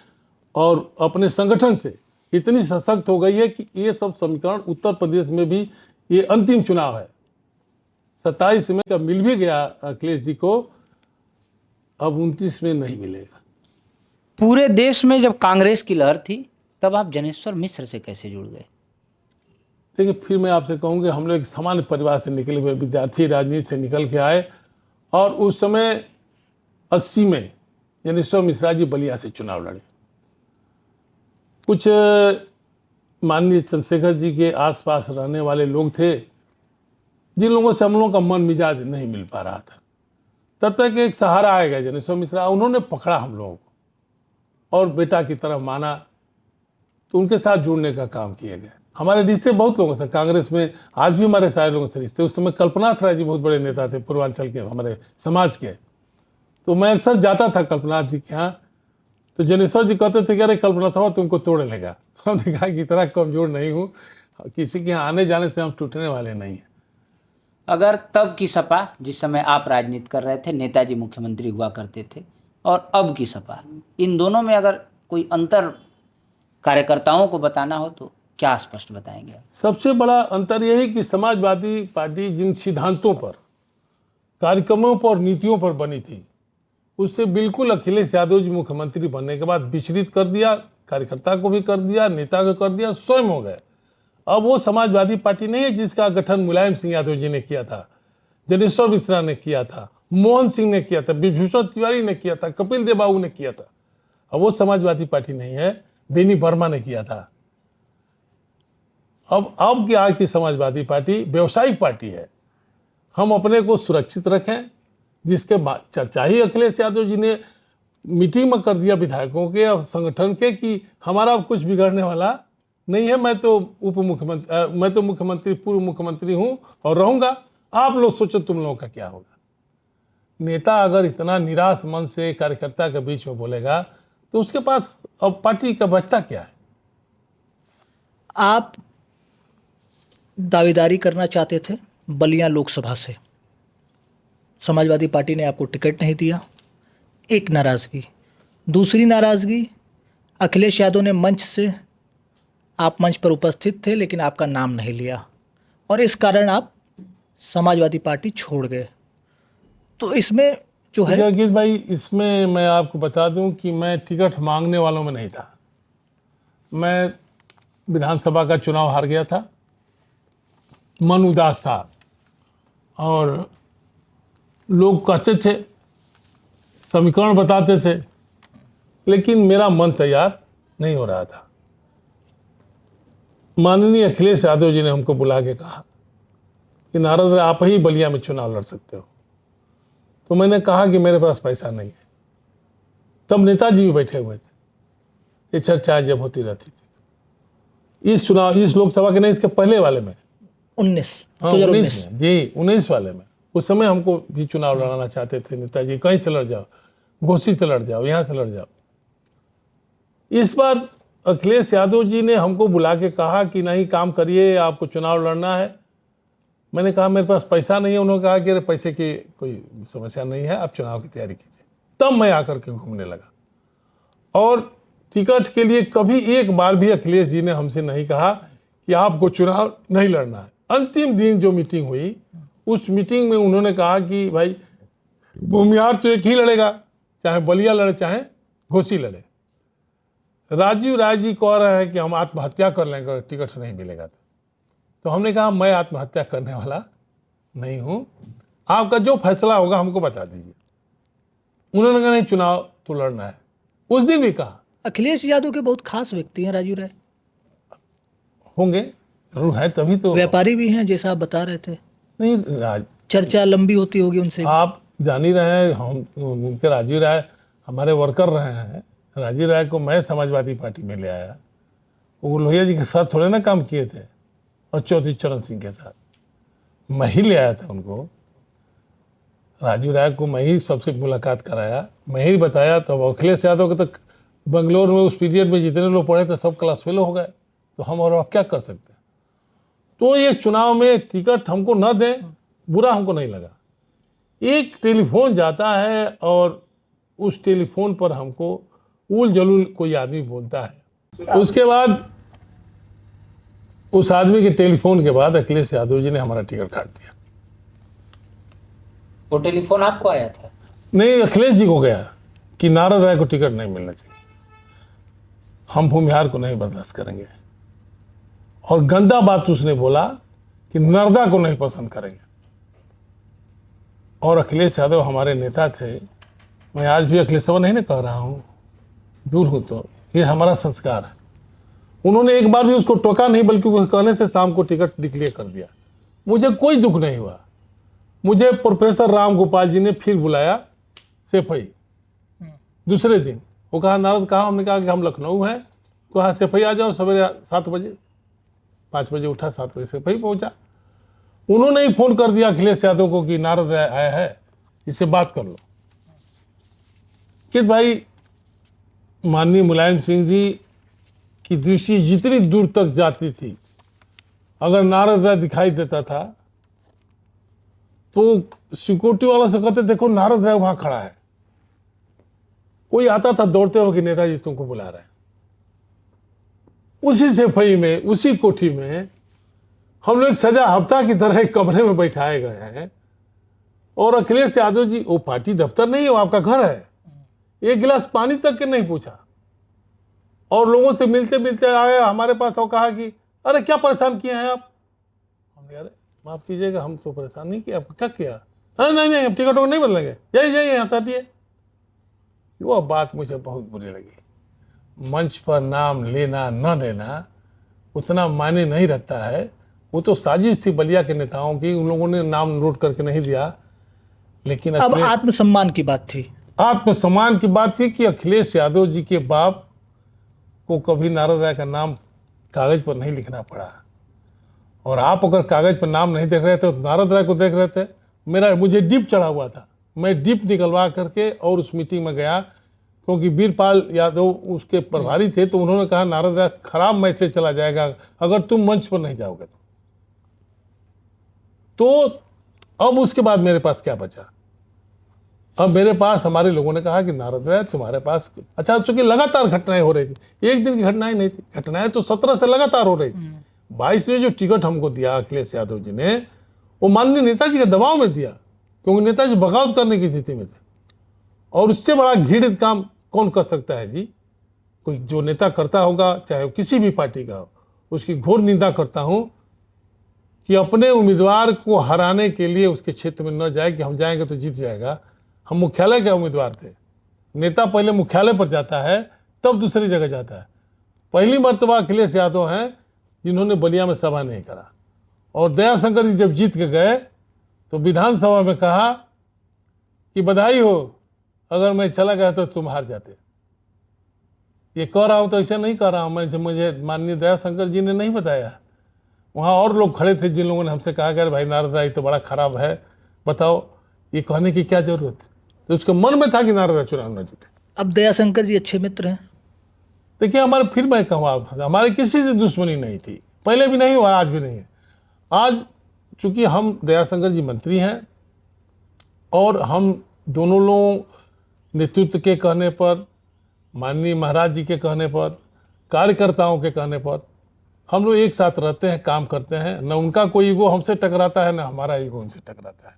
और अपने संगठन से इतनी सशक्त हो गई है कि ये सब समीकरण उत्तर प्रदेश में भी, ये अंतिम चुनाव है, 27 में का मिल भी गया अखिलेश जी को, अब 29 में नहीं मिलेगा। पूरे देश में जब कांग्रेस की लहर थी तब आप जनेश्वर मिश्र से कैसे जुड़ गए? देखिए, फिर मैं आपसे कहूँगी, हम लोग एक सामान्य परिवार से निकले हुए विद्यार्थी, राजनीति से निकल के आए, और उस समय 80 में जनेश्वर मिश्रा जी बलिया से चुनाव लड़े। कुछ माननीय चंद्रशेखर जी के आसपास रहने वाले लोग थे जिन लोगों से हम लोगों का मन मिजाज नहीं मिल पा रहा था। तब तक एक सहारा आएगा जनेश्वर मिश्रा, उन्होंने पकड़ा हम लोगों को और बेटा की तरफ माना, तो उनके साथ जुड़ने का काम किया गया। हमारे रिश्ते बहुत लोगों से कांग्रेस में आज भी हमारे सारे लोगों से रिश्ते। उस समय कल्पनाथ राय जी बहुत बड़े नेता थे पूर्वांचल के, हमारे समाज के, तो मैं अक्सर जाता था कल्पनाथ जी के यहाँ, तो जनेश्वर जी कहते थे कि अरे कल्पनाथ हुआ तुमको तोड़ लेगा। हमने कहा कि इतना कमजोर नहीं हूँ, किसी के यहाँ आने जाने से हम टूटने वाले नहीं हैं। अगर तब की सपा, जिस समय आप राजनीति कर रहे थे, नेताजी मुख्यमंत्री हुआ करते थे, और अब की सपा, इन दोनों में अगर कोई अंतर कार्यकर्ताओं को बताना हो तो क्या स्पष्ट बताएंगे आप? सबसे बड़ा अंतर यह है कि समाजवादी पार्टी जिन सिद्धांतों पर, कार्यक्रमों पर, नीतियों पर बनी थी, उससे बिल्कुल अखिलेश यादव जी मुख्यमंत्री बनने के बाद विचलित कर दिया। कार्यकर्ता को भी कर दिया, नेता को कर दिया, स्वयं हो गए। अब वो समाजवादी पार्टी नहीं है जिसका गठन मुलायम सिंह यादव जी ने किया था, जनेश्वर मिश्रा ने किया था, मोहन सिंह ने किया था, विभूषण तिवारी ने किया था, कपिल देव बाबू ने किया था। अब वो समाजवादी पार्टी नहीं है, बेनी वर्मा ने किया था। अब की आज की समाजवादी पार्टी व्यवसायिक पार्टी है। हम अपने को सुरक्षित रखें, जिसके चर्चा ही अखिलेश यादव जी ने मीटिंग में कर दिया विधायकों के और संगठन के कि हमारा कुछ बिगड़ने वाला नहीं है, मैं तो मैं तो मुख्यमंत्री, पूर्व मुख्यमंत्री हूं और रहूंगा, आप लोग सोचो तुम लोगों का क्या होगा। नेता अगर इतना निराश मन से कार्यकर्ता के बीच में बोलेगा तो उसके पास अब पार्टी का बचता क्या है? आप दावेदारी करना चाहते थे बलिया लोकसभा से, समाजवादी पार्टी ने आपको टिकट नहीं दिया, एक नाराज़गी। दूसरी नाराज़गी, अखिलेश यादव ने मंच से, आप मंच पर उपस्थित थे लेकिन आपका नाम नहीं लिया और इस कारण आप समाजवादी पार्टी छोड़ गए। तो इसमें जो है जगीर भाई, इसमें मैं आपको बता दूं कि मैं टिकट मांगने वालों में नहीं था। मैं विधानसभा का चुनाव हार गया था, मन उदास था और लोग कहते थे, समीकरण बताते थे, लेकिन मेरा मन तैयार नहीं हो रहा था। माननीय अखिलेश यादव जी ने हमको बुला के कहा कि नारद आप ही बलिया में चुनाव लड़ सकते हो। तो मैंने कहा कि मेरे पास पैसा नहीं है। तब नेताजी भी बैठे हुए थे, ये चर्चाएं जब होती रहती थी इस चुनाव, इस लोकसभा के नहीं, इसके पहले वाले में 19 हाँ 19 में, जी 19 वाले में। उस समय हमको भी चुनाव लड़ाना चाहते थे नेताजी, कहीं से लड़ जाओ, घोसी से लड़ जाओ, यहाँ से लड़ जाओ। इस बार अखिलेश यादव जी ने हमको बुला के कहा कि नहीं काम करिए, आपको चुनाव लड़ना है। मैंने कहा मेरे पास पैसा नहीं है। उन्होंने कहा कि अरे पैसे की कोई समस्या नहीं है, आप चुनाव की तैयारी कीजिए। तब मैं आकर के घूमने लगा और टिकट के लिए कभी एक बार भी अखिलेश जी ने हमसे नहीं कहा कि आपको चुनाव नहीं लड़ना है। अंतिम दिन जो मीटिंग हुई, उस मीटिंग में उन्होंने कहा कि भाई भूमिहार तो एक ही लड़ेगा, चाहे बलिया लड़े चाहे घोसी लड़े। राजीव राय जी कह रहे हैं कि हम आत्महत्या कर लेंगे अगर टिकट नहीं मिलेगा तो हमने कहा मैं आत्महत्या करने वाला नहीं हूं, आपका जो फैसला होगा हमको बता दीजिए। उन्होंने कहा नहीं चुनाव तो लड़ना है। उस दिन भी कहा। अखिलेश यादव के बहुत खास व्यक्ति हैं राजीव राय, होंगे, जरूर है, तभी तो। व्यापारी भी हैं जैसा आप बता रहे थे, नहीं चर्चा लंबी होती होगी उनसे। आप जान ही रहे हैं, हम उनके राजीव राय हमारे वर्कर रहे हैं। राजीव राय को मैं समाजवादी पार्टी में ले आया, वो लोहिया जी के साथ थोड़े ना काम किए थे और चौधरी चरण सिंह के साथ मैं ही ले आया था उनको। राजीव राय को मैं ही सबसे मुलाकात कराया, मैं ही बताया। तो अखिलेश यादव के तक बंगलोर में उस पीरियड में जितने लोग पढ़े थे सब क्लास फेल हो गए, तो हम और आप क्या कर सकते हैं। तो ये चुनाव में टिकट हमको न दें, बुरा हमको नहीं लगा। एक टेलीफोन जाता है और उस टेलीफोन पर हमको उल जलूल कोई आदमी बोलता है। उसके बाद उस आदमी के टेलीफोन के बाद अखिलेश यादव जी ने हमारा टिकट काट दिया। वो टेलीफोन आपको आया था? नहीं, अखिलेश जी को गया कि नारद राय को टिकट नहीं मिलना चाहिए, हम भूमिहार को नहीं बर्दाश्त करेंगे। और गंदा बात उसने बोला कि नर्मदा को नहीं पसंद करेंगे। और अखिलेश यादव हमारे नेता थे। मैं आज भी अखिलेश नहीं ना कह रहा हूँ, दूर हूँ, तो ये हमारा संस्कार है। उन्होंने एक बार भी उसको टोका नहीं, बल्कि वो कहने से शाम को टिकट डिक्लेयर कर दिया। मुझे कोई दुख नहीं हुआ। मुझे प्रोफेसर राम गोपाल जी ने फिर बुलाया सेफई दूसरे दिन। वो कहा नारद कहाँ? हमने कहा कि हम लखनऊ हैं। तो हाँ सेफई आ जाओ सवेरे 7 बजे। 5 बजे उठा, 7 बजे सेफई पहुंचा। उन्होंने ही फोन कर दिया अखिलेश यादव को कि नारद आया है, इससे बात कर लो। कि भाई माननीय मुलायम सिंह जी की दृष्टि जितनी दूर तक जाती थी, अगर नारद राय दिखाई देता था तो सिक्योरिटी वाला से कहते देखो नारद राय वहां खड़ा है। कोई आता था दौड़ते हुए कि नेताजी तुमको बुला रहे हैं। उसी सेफई में, उसी कोठी में हम लोग सजा हफ्ता की तरह एक कमरे में बैठाए गए हैं। और अखिलेश यादव जी, वो पार्टी दफ्तर नहीं है, वो आपका घर है। एक गिलास पानी तक के नहीं पूछा और लोगों से मिलते मिलते आए हमारे पास और कहा कि अरे क्या परेशान किए हैं आप? हमने अरे माफ कीजिएगा, हम तो परेशान नहीं किया, आपको क्या किया? अरे नहीं नहीं, हम टिकट नहीं बदलेंगे, जाइए जाइए यहाँ से हटिए। वो बात मुझे बहुत बुरी लगी। मंच पर नाम लेना न लेना उतना मायने नहीं रखता है। वो तो साजिश थी बलिया के नेताओं की, उन लोगों ने नाम नोट करके नहीं दिया। लेकिन अब आत्मसम्मान की बात थी, आत्मसम्मान की बात थी कि अखिलेश यादव जी के बाप को कभी नारद राय का नाम कागज पर नहीं लिखना पड़ा। और आप अगर कागज पर नाम नहीं देख रहे थे तो नारद राय को देख रहे थे। मुझे डिप चढ़ा हुआ था मैं डीप निकलवा करके और उस मीटिंग में गया, क्योंकि वीरपाल यादव उसके प्रभारी थे, तो उन्होंने कहा नारद खराब मैसेज चला जाएगा अगर तुम मंच पर नहीं जाओगे तो अब उसके बाद मेरे पास क्या बचा? अब मेरे पास हमारे लोगों ने कहा कि नारद राय तुम्हारे पास, अच्छा चूंकि लगातार घटनाएं हो रही थी, एक दिन की घटनाएं नहीं थी, घटनाएं तो 17 से लगातार हो रही थी। 22 ने जो टिकट हमको दिया अखिलेश यादव जी ने, वो माननीय नेताजी के दबाव में दिया, क्योंकि नेताजी बगावत करने की स्थिति में थे। और उससे बड़ा घृणित काम कौन कर सकता है जी? कोई जो नेता करता होगा, चाहे वो किसी भी पार्टी का हो, उसकी घोर निंदा करता हूं कि अपने उम्मीदवार को हराने के लिए उसके क्षेत्र में न जाए कि हम जाएंगे तो जीत जाएगा। हम मुख्यालय के उम्मीदवार थे। नेता पहले मुख्यालय पर जाता है, तब दूसरी जगह जाता है। पहली मर्तबा अखिलेश यादव हैं जिन्होंने बलिया में सभा नहीं करा। और दयाशंकर जी जब जीत के गए तो विधानसभा में कहा कि बधाई हो, अगर मैं चला गया तो तुम हार जाते। ये कह रहा हूं तो ऐसे नहीं कह रहा हूं मैं, मुझे माननीय दयाशंकर जी ने नहीं बताया। वहाँ और लोग खड़े थे जिन लोगों ने हमसे कहा कि अरे भाई नारद राय तो बड़ा खराब है, बताओ ये कहने की क्या जरूरत है? तो उसके मन में था कि नारद राय चुनाव न जीते। अब दयाशंकर जी अच्छे मित्र हैं। देखिए हमारे, फिर मैं कहूँ हमारे किसी से दुश्मनी नहीं थी, पहले भी नहीं हुआ, आज भी नहीं है। आज चूंकि हम दयाशंकर जी मंत्री हैं और हम दोनों लोग नेतृत्व के कहने पर, माननीय महाराज जी के कहने पर, कार्यकर्ताओं के कहने पर हम लोग एक साथ रहते हैं, काम करते हैं। न उनका कोई ईगो हमसे टकराता है, न हमारा ईगो उनसे टकराता है।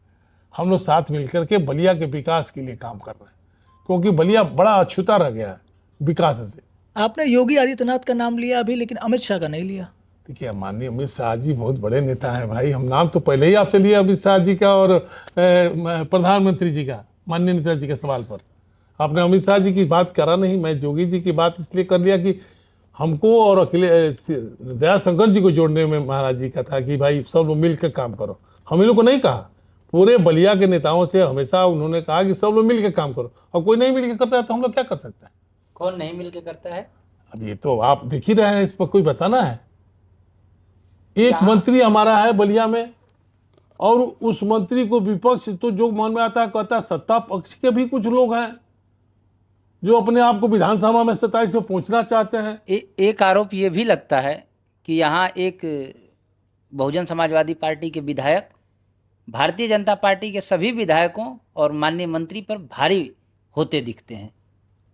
हम लोग साथ मिलकर के बलिया के विकास के लिए काम कर रहे हैं, क्योंकि बलिया बड़ा अछूता रह गया है विकास से। आपने योगी आदित्यनाथ का नाम लिया अभी, लेकिन अमित शाह का नहीं लिया। देखिए माननीय अमित शाह जी बहुत बड़े नेता हैं भाई, हम नाम तो पहले ही आपसे लिया अमित शाह जी का और प्रधानमंत्री जी का। माननीय नेताजी के सवाल पर आपने अमित शाह जी की बात करा नहीं, मैं योगी जी की बात इसलिए कर लिया कि हमको और अखिलेश दयाशंकर जी को जोड़ने में महाराज जी का था कि भाई सब लोग मिलकर काम करो। हम इन लोग को नहीं कहा, पूरे बलिया के नेताओं से हमेशा उन्होंने कहा कि सब लोग मिलकर काम करो, और कोई नहीं मिलकर करता है तो हम लोग क्या कर सकते हैं? कौन नहीं मिलकर करता है? अब ये तो आप देख ही रहे हैं, इस पर कोई बताना है? एक मंत्री हमारा है बलिया में, और उस मंत्री को विपक्ष तो जो मन में आता है कहता है। सत्ता पक्ष के भी कुछ लोग हैं जो अपने आप को विधानसभा में 27 में पहुंचना चाहते हैं। एक आरोप ये भी लगता है कि यहाँ एक बहुजन समाजवादी पार्टी के विधायक भारतीय जनता पार्टी के सभी विधायकों और माननीय मंत्री पर भारी होते दिखते हैं।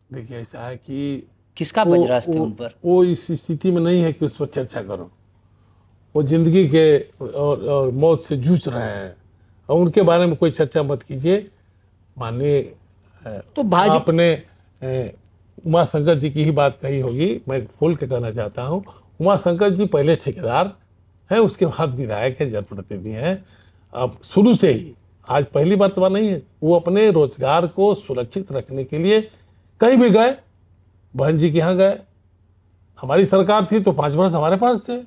देखिए ऐसा है कि किसका बजरस थे उन पर? वो इस स्थिति में नहीं है कि उस पर चर्चा करो। वो जिंदगी के और मौत से जूझ रहे हैं, और उनके बारे में कोई चर्चा मत कीजिए। माननीय तो आपने उमा शंकर जी की ही बात कही होगी, मैं खोल के कहना चाहता हूँ। उमा शंकर जी पहले ठेकेदार हैं, उसके बाद विधायक हैं, जनप्रतिनिधि हैं। अब शुरू से ही, आज पहली बात तो नहीं है, वो अपने रोजगार को सुरक्षित रखने के लिए कहीं भी गए। बहन जी के यहाँ गए, हमारी सरकार थी तो 5 वर्ष हमारे पास थे,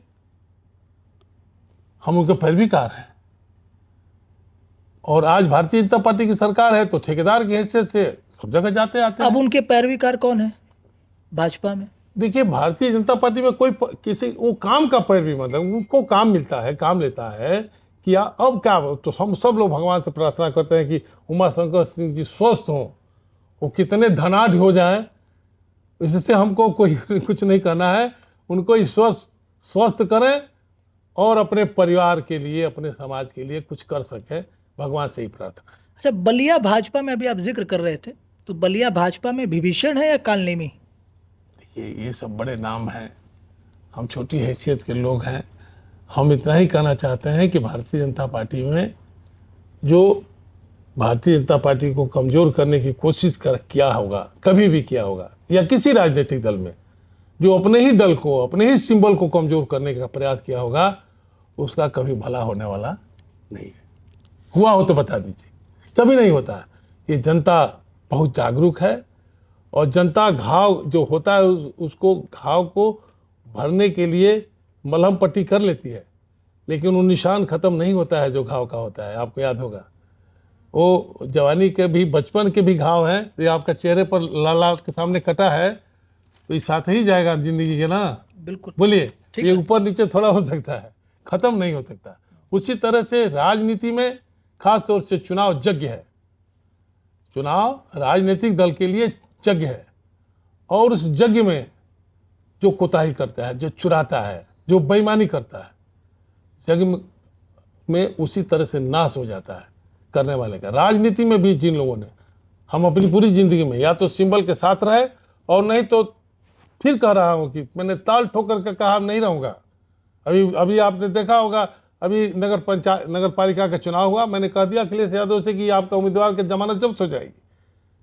हम उनके पैरवीकार हैं। और आज भारतीय जनता पार्टी की सरकार है तो ठेकेदार की हैसियत से सब जगह जाते आते हैं। अब उनके पैरवीकार कौन है भाजपा में? देखिए भारतीय जनता पार्टी में कोई किसी वो काम का पैरवी, मतलब उनको काम मिलता है, काम लेता है कि अब क्या, तो हम सब लोग भगवान से प्रार्थना करते हैं कि उमा शंकर सिंह जी स्वस्थ हों, वो कितने धनाढ़ हो जाएं, इससे हमको कोई कुछ नहीं करना है। उनको स्वस्थ करें और अपने परिवार के लिए, अपने समाज के लिए कुछ कर सकें, भगवान से ही प्रार्थना। अच्छा, बलिया भाजपा में अभी आप जिक्र कर रहे थे, तो बलिया भाजपा में विभीषण है या कालनेमी? देखिए ये सब बड़े नाम हैं, हम छोटी हैसियत के लोग हैं। हम इतना ही कहना चाहते हैं कि भारतीय जनता पार्टी में जो भारतीय जनता पार्टी को कमज़ोर करने की कोशिश किया होगा, कभी भी किया होगा, या किसी राजनीतिक दल में जो अपने ही दल को, अपने ही सिंबल को कमज़ोर करने का प्रयास किया होगा, उसका कभी भला होने वाला नहीं है। हुआ हो तो बता दीजिए, कभी नहीं होता है। ये जनता बहुत जागरूक है, और जनता घाव जो होता है उसको, घाव को भरने के लिए मलहम पट्टी कर लेती है, लेकिन वो निशान ख़त्म नहीं होता है जो घाव का होता है। आपको याद होगा, वो जवानी के भी, बचपन के भी घाव हैं। ये आपका चेहरे पर लाल लाल के सामने कटा है तो ये साथ ही जाएगा जिंदगी के ना। बिल्कुल, बोलिए, ये ऊपर नीचे थोड़ा हो सकता है, ख़त्म नहीं हो सकता। उसी तरह से राजनीति में खास तौर से चुनाव यज्ञ है। चुनाव राजनीतिक दल के लिए यज्ञ है, और उस यज्ञ में जो कोताही करता है, जो चुराता है, जो बेईमानी करता है, यज्ञ में उसी तरह से नाश हो जाता है करने वाले का। राजनीति में भी जिन लोगों ने, हम अपनी पूरी जिंदगी में या तो सिंबल के साथ रहे, और नहीं तो फिर कह रहा हूं कि मैंने ताल ठोकर के कहा नहीं रहूंगा। अभी आपने देखा होगा, अभी नगर पालिका का चुनाव हुआ, मैंने कह दिया अखिलेश यादव से कि आपका उम्मीदवार की जमानत जब्त हो जाएगी,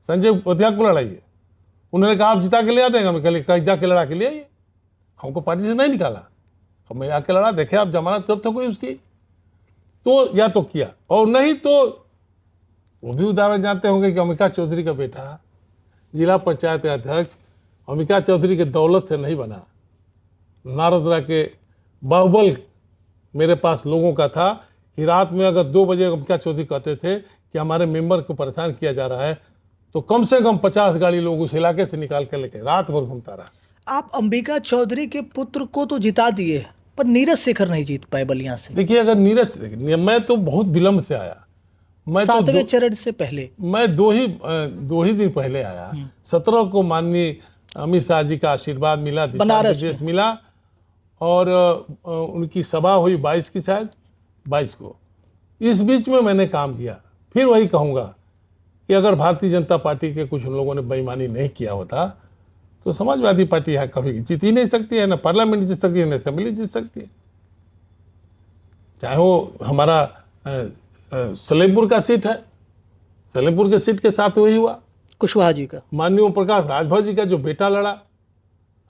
संजय उपाध्याय को लड़ाइए। उन्होंने कहा आप जिता के ले आ देंगे, मैं कह जाके लड़ा के ले आइए, हमको पार्टी से नहीं निकाला, अब मैं आके लड़ा, देखे आप जमानत जब्त हो गई उसकी, तो या तो किया, और नहीं तो वो भी उदाहरण जानते होंगे कि अमिका चौधरी का बेटा जिला पंचायत अध्यक्ष अमिका चौधरी के दौलत से नहीं बना, नारदरा के बाहुबल मेरे पास लोगों का था कि रात में अगर 2 बजे अमिका चौधरी कहते थे कि हमारे मेंबर को परेशान किया जा रहा है, तो कम से कम 50 गाड़ी लोग उस इलाके से निकाल के लेके रात भर घूमता रहा। आप अंबिका चौधरी के पुत्र को तो जिता दिए, पर नीरज शेखर नहीं जीत पाए बलिया से। देखिए, अगर नीरज, मैं तो बहुत विलम्ब से आया, मैं तो 7वें चरण से पहले, मैं दो ही दिन पहले आया। 17 को माननीय अमित शाह जी का आशीर्वाद मिला, बनारस दिशा निर्देश मिला, और उनकी सभा हुई 22 की, शायद 22 को। इस बीच में मैंने काम किया। फिर वही कहूँगा कि अगर भारतीय जनता पार्टी के कुछ लोगों ने बेईमानी नहीं किया होता, तो समाजवादी पार्टी यहाँ कभी जीत ही नहीं सकती है, ना पार्लियामेंट जीत सकती है, ना असेंबली जीत सकती है। चाहे वो हमारा सलेमपुर का सीट है, सलेमपुर के सीट के साथ वही हुआ, कुशवाहा जी का, माननीय ओम प्रकाश राजभर जी का जो बेटा लड़ा,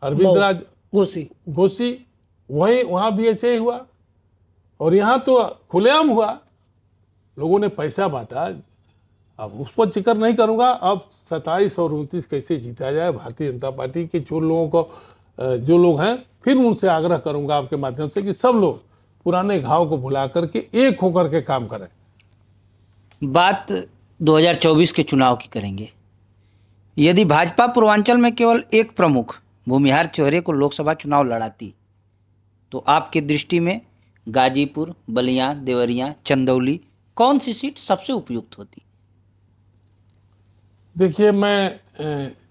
अरविंद राज घोसी, वहाँ भी ऐसे ही हुआ। और यहाँ तो खुलेआम हुआ, लोगों ने पैसा बांटा। अब उस पर जिक्र नहीं करूँगा। अब 27 और 29 कैसे जीता जाए भारतीय जनता पार्टी के जो लोग हैं, फिर उनसे आग्रह करूँगा आपके माध्यम से कि सब लोग पुराने घाव को भुला करके एक होकर के काम करें। बात 2024 के चुनाव की करेंगे। यदि भाजपा पूर्वांचल में केवल एक प्रमुख भूमिहार चेहरे को लोकसभा चुनाव लड़ाती, तो आपकी दृष्टि में गाजीपुर, बलिया, देवरिया, चंदौली कौन सी सीट सबसे उपयुक्त होती? देखिए, मैं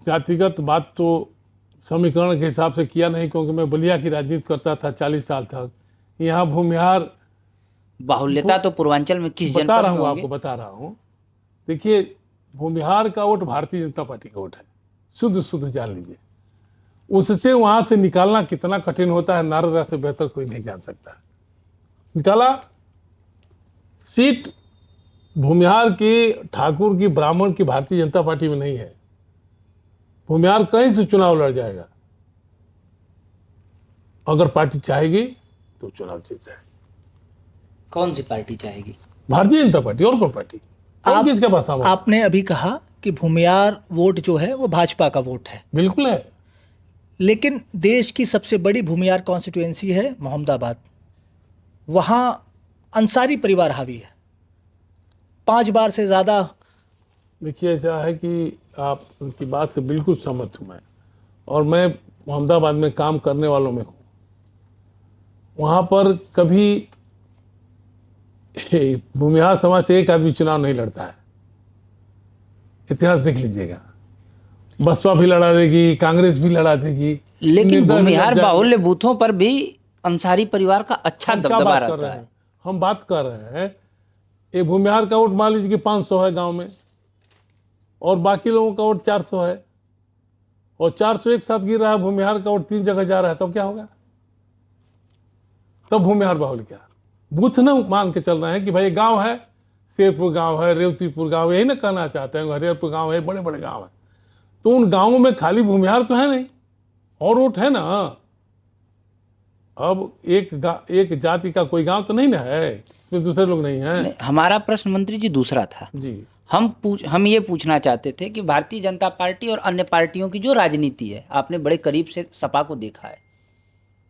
जातिगत बात तो समीकरण के हिसाब से किया नहीं, क्योंकि मैं बलिया की राजनीति करता था 40 साल तक। यहाँ भूमिहार बाहुल्यता तो पूर्वांचल में किस जनपद में होंगे? आपको बता रहा हूँ। देखिए, भूमिहार का वोट भारतीय जनता पार्टी का वोट है, शुद्ध जान लीजिए। उससे वहां से निकालना कितना कठिन होता है, नारदा से बेहतर कोई नहीं जान सकता। निकाला सीट भूमिहार की, ठाकुर की, ब्राह्मण की भारतीय जनता पार्टी में नहीं है। भूमिहार कहीं से चुनाव लड़ जाएगा, अगर पार्टी चाहेगी तो चुनाव जीत जाएगी। कौन सी पार्टी चाहेगी? भारतीय जनता पार्टी, और कौन पार्टी? किसके पास? आपने अभी कहा कि भूमिहार वोट जो है वो भाजपा का वोट है। बिल्कुल है, लेकिन देश की सबसे बड़ी भूमिहार कॉन्स्टिट्यूएंसी है मोहम्मदाबाद। वहाँ अंसारी परिवार हावी है, 5 बार से ज़्यादा। देखिए, ऐसा है कि आप उनकी बात से बिल्कुल सहमत हूँ मैं, और मैं मोहम्मदाबाद में काम करने वालों में हूँ। वहाँ पर कभी भूमिहार समाज से एक आदमी चुनाव नहीं लड़ता है। इतिहास देख लीजिएगा, बसपा भी लड़ा देगी, कांग्रेस भी लड़ा देगी, लेकिन भूमिहार बाहुल्य बूथों पर भी अंसारी परिवार का अच्छा दबदबा रहता है। हम बात कर रहे हैं, एक भूमिहार का वोट मान लीजिए कि 500 है गांव में, और बाकी लोगों का वोट 400 है, और 400 एक साथ गिर रहा है, भूमिहार का वोट 3 जगह जा रहा है, तो क्या होगा? तब भूमिहार बाहुल्य क्या? बूथ न मान के चल रहे हैं कि भाई गांव है, शेरपुर गांव है, रेवतीपुर गांव, यही ना कहना चाहते हैं, हरिहरपुर गांव है, बड़े बड़े गांव है। तो उन गांवों में खाली भूमिहार तो है नहीं, और वोट है ना। अब एक जाति का कोई गांव तो नहीं ना है, इसमें दूसरे लोग नहीं हैं। हमारा प्रश्न मंत्री जी दूसरा था जी। हम ये पूछना चाहते थे कि भारतीय जनता पार्टी और अन्य पार्टियों की जो राजनीति है, आपने बड़े करीब से सपा को देखा है।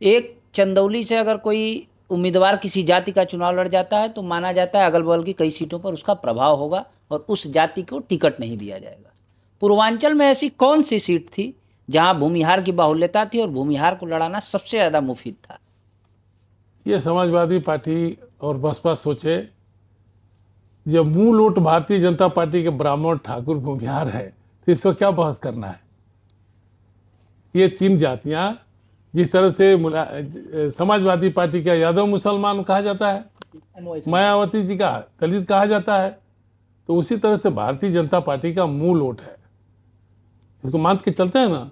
एक चंदौली से अगर कोई उम्मीदवार किसी जाति का चुनाव लड़ जाता है तो माना जाता है अगल बगल की कई सीटों पर उसका प्रभाव होगा और उस जाति को टिकट नहीं दिया जाएगा। पूर्वांचल में ऐसी कौन सी सीट थी जहां भूमिहार की बाहुल्यता थी और भूमिहार को लड़ाना सबसे ज़्यादा मुफीद था? ये समाजवादी पार्टी और बसपा सोचे जब मूल वोट भारतीय जनता पार्टी के ब्राह्मण ठाकुर भूमिहार है तो इसको क्या बहस करना है। ये तीन जातियां, जिस तरह से समाजवादी पार्टी का यादव मुसलमान कहा जाता है, मायावती जी का दलित कहा जाता है, तो उसी तरह से भारतीय जनता पार्टी का मूल वोट है। इसको मान के चलते हैं ना।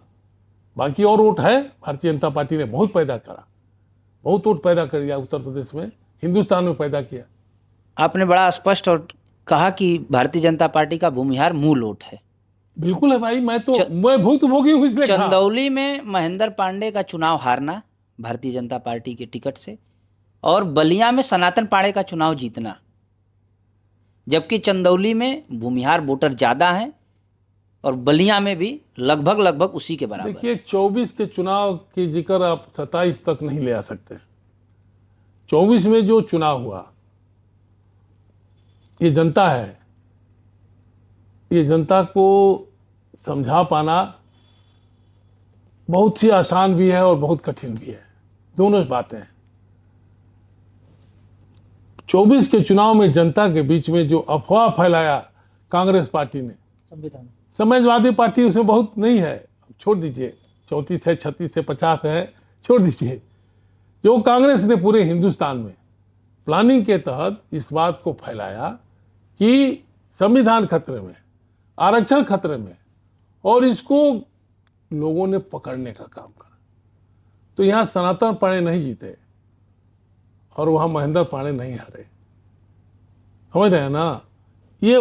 बाकी और वोट है, भारतीय जनता पार्टी ने बहुत पैदा करा, बहुत वोट पैदा कर दिया उत्तर प्रदेश में, हिंदुस्तान में पैदा किया। आपने बड़ा स्पष्ट और कहा कि भारतीय जनता पार्टी का भूमिहार मूल वोट है। बिल्कुल है भाई, मैं भुक्तभोगी हूँ इसलिए कहा। चंदौली में महेंद्र पांडे का चुनाव हारना भारतीय जनता पार्टी के टिकट से, और बलिया में सनातन पांडे का चुनाव जीतना, जबकि चंदौली में भूमिहार वोटर ज्यादा हैं और बलिया में भी लगभग उसी के बराबर। देखिए 24 के चुनाव की जिक्र आप 27 तक नहीं ले आ सकते। 24 में जो चुनाव हुआ, ये जनता है, ये जनता को समझा पाना बहुत ही आसान भी है और बहुत कठिन भी है, दोनों बातें हैं। 24 के चुनाव में जनता के बीच में जो अफवाह फैलाया कांग्रेस पार्टी ने, समाजवादी पार्टी उसमें बहुत नहीं है, छोड़ दीजिए, 34 है, 36 है, 50 है, छोड़ दीजिए। जो कांग्रेस ने पूरे हिंदुस्तान में प्लानिंग के तहत इस बात को फैलाया कि संविधान खतरे में, आरक्षण खतरे में, और इसको लोगों ने पकड़ने का काम करा। तो यहाँ सनातन पांडे नहीं जीते और वहाँ महेंद्र पांडे नहीं हारे, समझ रहे हैं ना। ये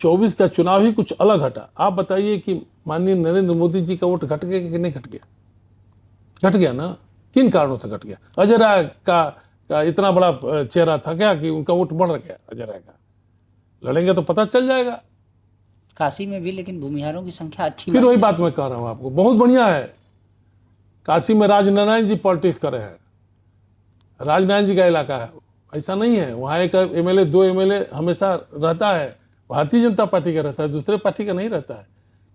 24 का चुनाव ही कुछ अलग हटा। आप बताइए कि माननीय नरेंद्र मोदी जी का वोट घट गया कि नहीं घट गया? घट गया ना। किन कारणों से घट गया? अजय राय का इतना बड़ा चेहरा था क्या कि उनका वोट बढ़ गया? अजय राय का लड़ेंगे तो पता चल जाएगा। काशी में भी लेकिन भूमिहारों की संख्या अच्छी। फिर वही बात मैं कह रहा हूँ आपको, बहुत बढ़िया है। काशी में राजनारायण जी पॉलिटिक्स कर रहे हैं, राजनारायण जी का इलाका है। ऐसा नहीं है, वहाँ एक एमएलए, 2 एमएलए हमेशा रहता है, भारतीय जनता पार्टी का रहता है, दूसरे पार्टी का नहीं रहता है।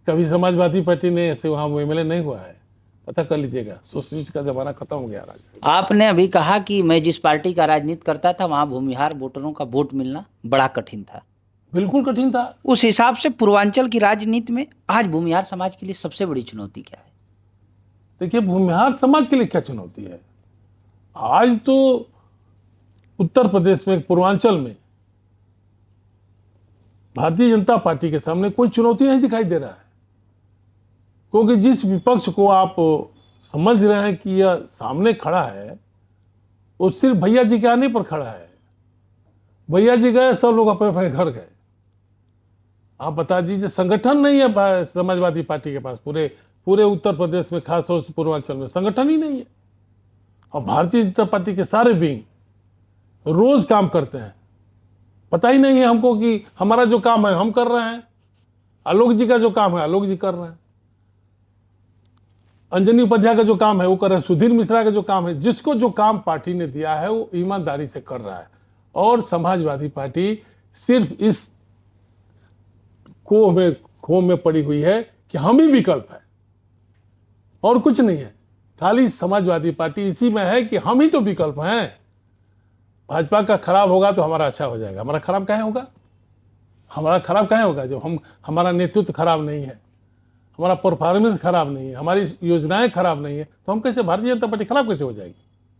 कभी समाजवादी पार्टी ने ऐसे वहाँ एमएलए नहीं हुआ है, पता कर लीजिएगा। सोशलिस्ट का जमाना खत्म हो गया। आपने अभी कहा कि मैं जिस पार्टी का राजनीति करता था वहाँ भूमिहार वोटरों का वोट मिलना बड़ा कठिन था। बिल्कुल कठिन था। उस हिसाब से पूर्वांचल की राजनीति में आज भूमिहार समाज के लिए सबसे बड़ी चुनौती क्या है? देखिए, भूमिहार समाज के लिए क्या चुनौती है? आज तो उत्तर प्रदेश में, पूर्वांचल में भारतीय जनता पार्टी के सामने कोई चुनौती नहीं दिखाई दे रहा है, क्योंकि जिस विपक्ष को आप समझ रहे हैं कि यह सामने खड़ा है, वो सिर्फ भैया जी के आने पर खड़ा है। भैया जी गए, सब लोग अपने अपने घर गए। आप बता दीजिए, संगठन नहीं है समाजवादी पार्टी के पास। पूरे उत्तर प्रदेश में, खासतौर से पूर्वांचल में संगठन ही नहीं है। और भारतीय जनता पार्टी के सारे विंग रोज काम करते हैं। पता ही नहीं है हमको कि हमारा जो काम है हम कर रहे हैं, आलोक जी का जो काम है आलोक जी कर रहे हैं, अंजनी उपाध्याय का जो काम है वो कर रहे हैं, सुधीर मिश्रा का जो काम है, जिसको जो काम पार्टी ने दिया है वो ईमानदारी से कर रहा है। और समाजवादी पार्टी सिर्फ इस खो में पड़ी हुई है कि हम ही विकल्प है और कुछ नहीं है। खाली समाजवादी पार्टी इसी में है कि हम ही तो विकल्प हैं। भाजपा का खराब होगा तो हमारा अच्छा हो जाएगा। हमारा खराब काहे होगा? हमारा खराब काहे होगा? जो हमारा नेतृत्व खराब नहीं है, हमारा परफॉर्मेंस खराब नहीं है, हमारी योजनाएं खराब नहीं है, तो हम कैसे, भारतीय जनता पार्टी खराब कैसे हो जाएगी?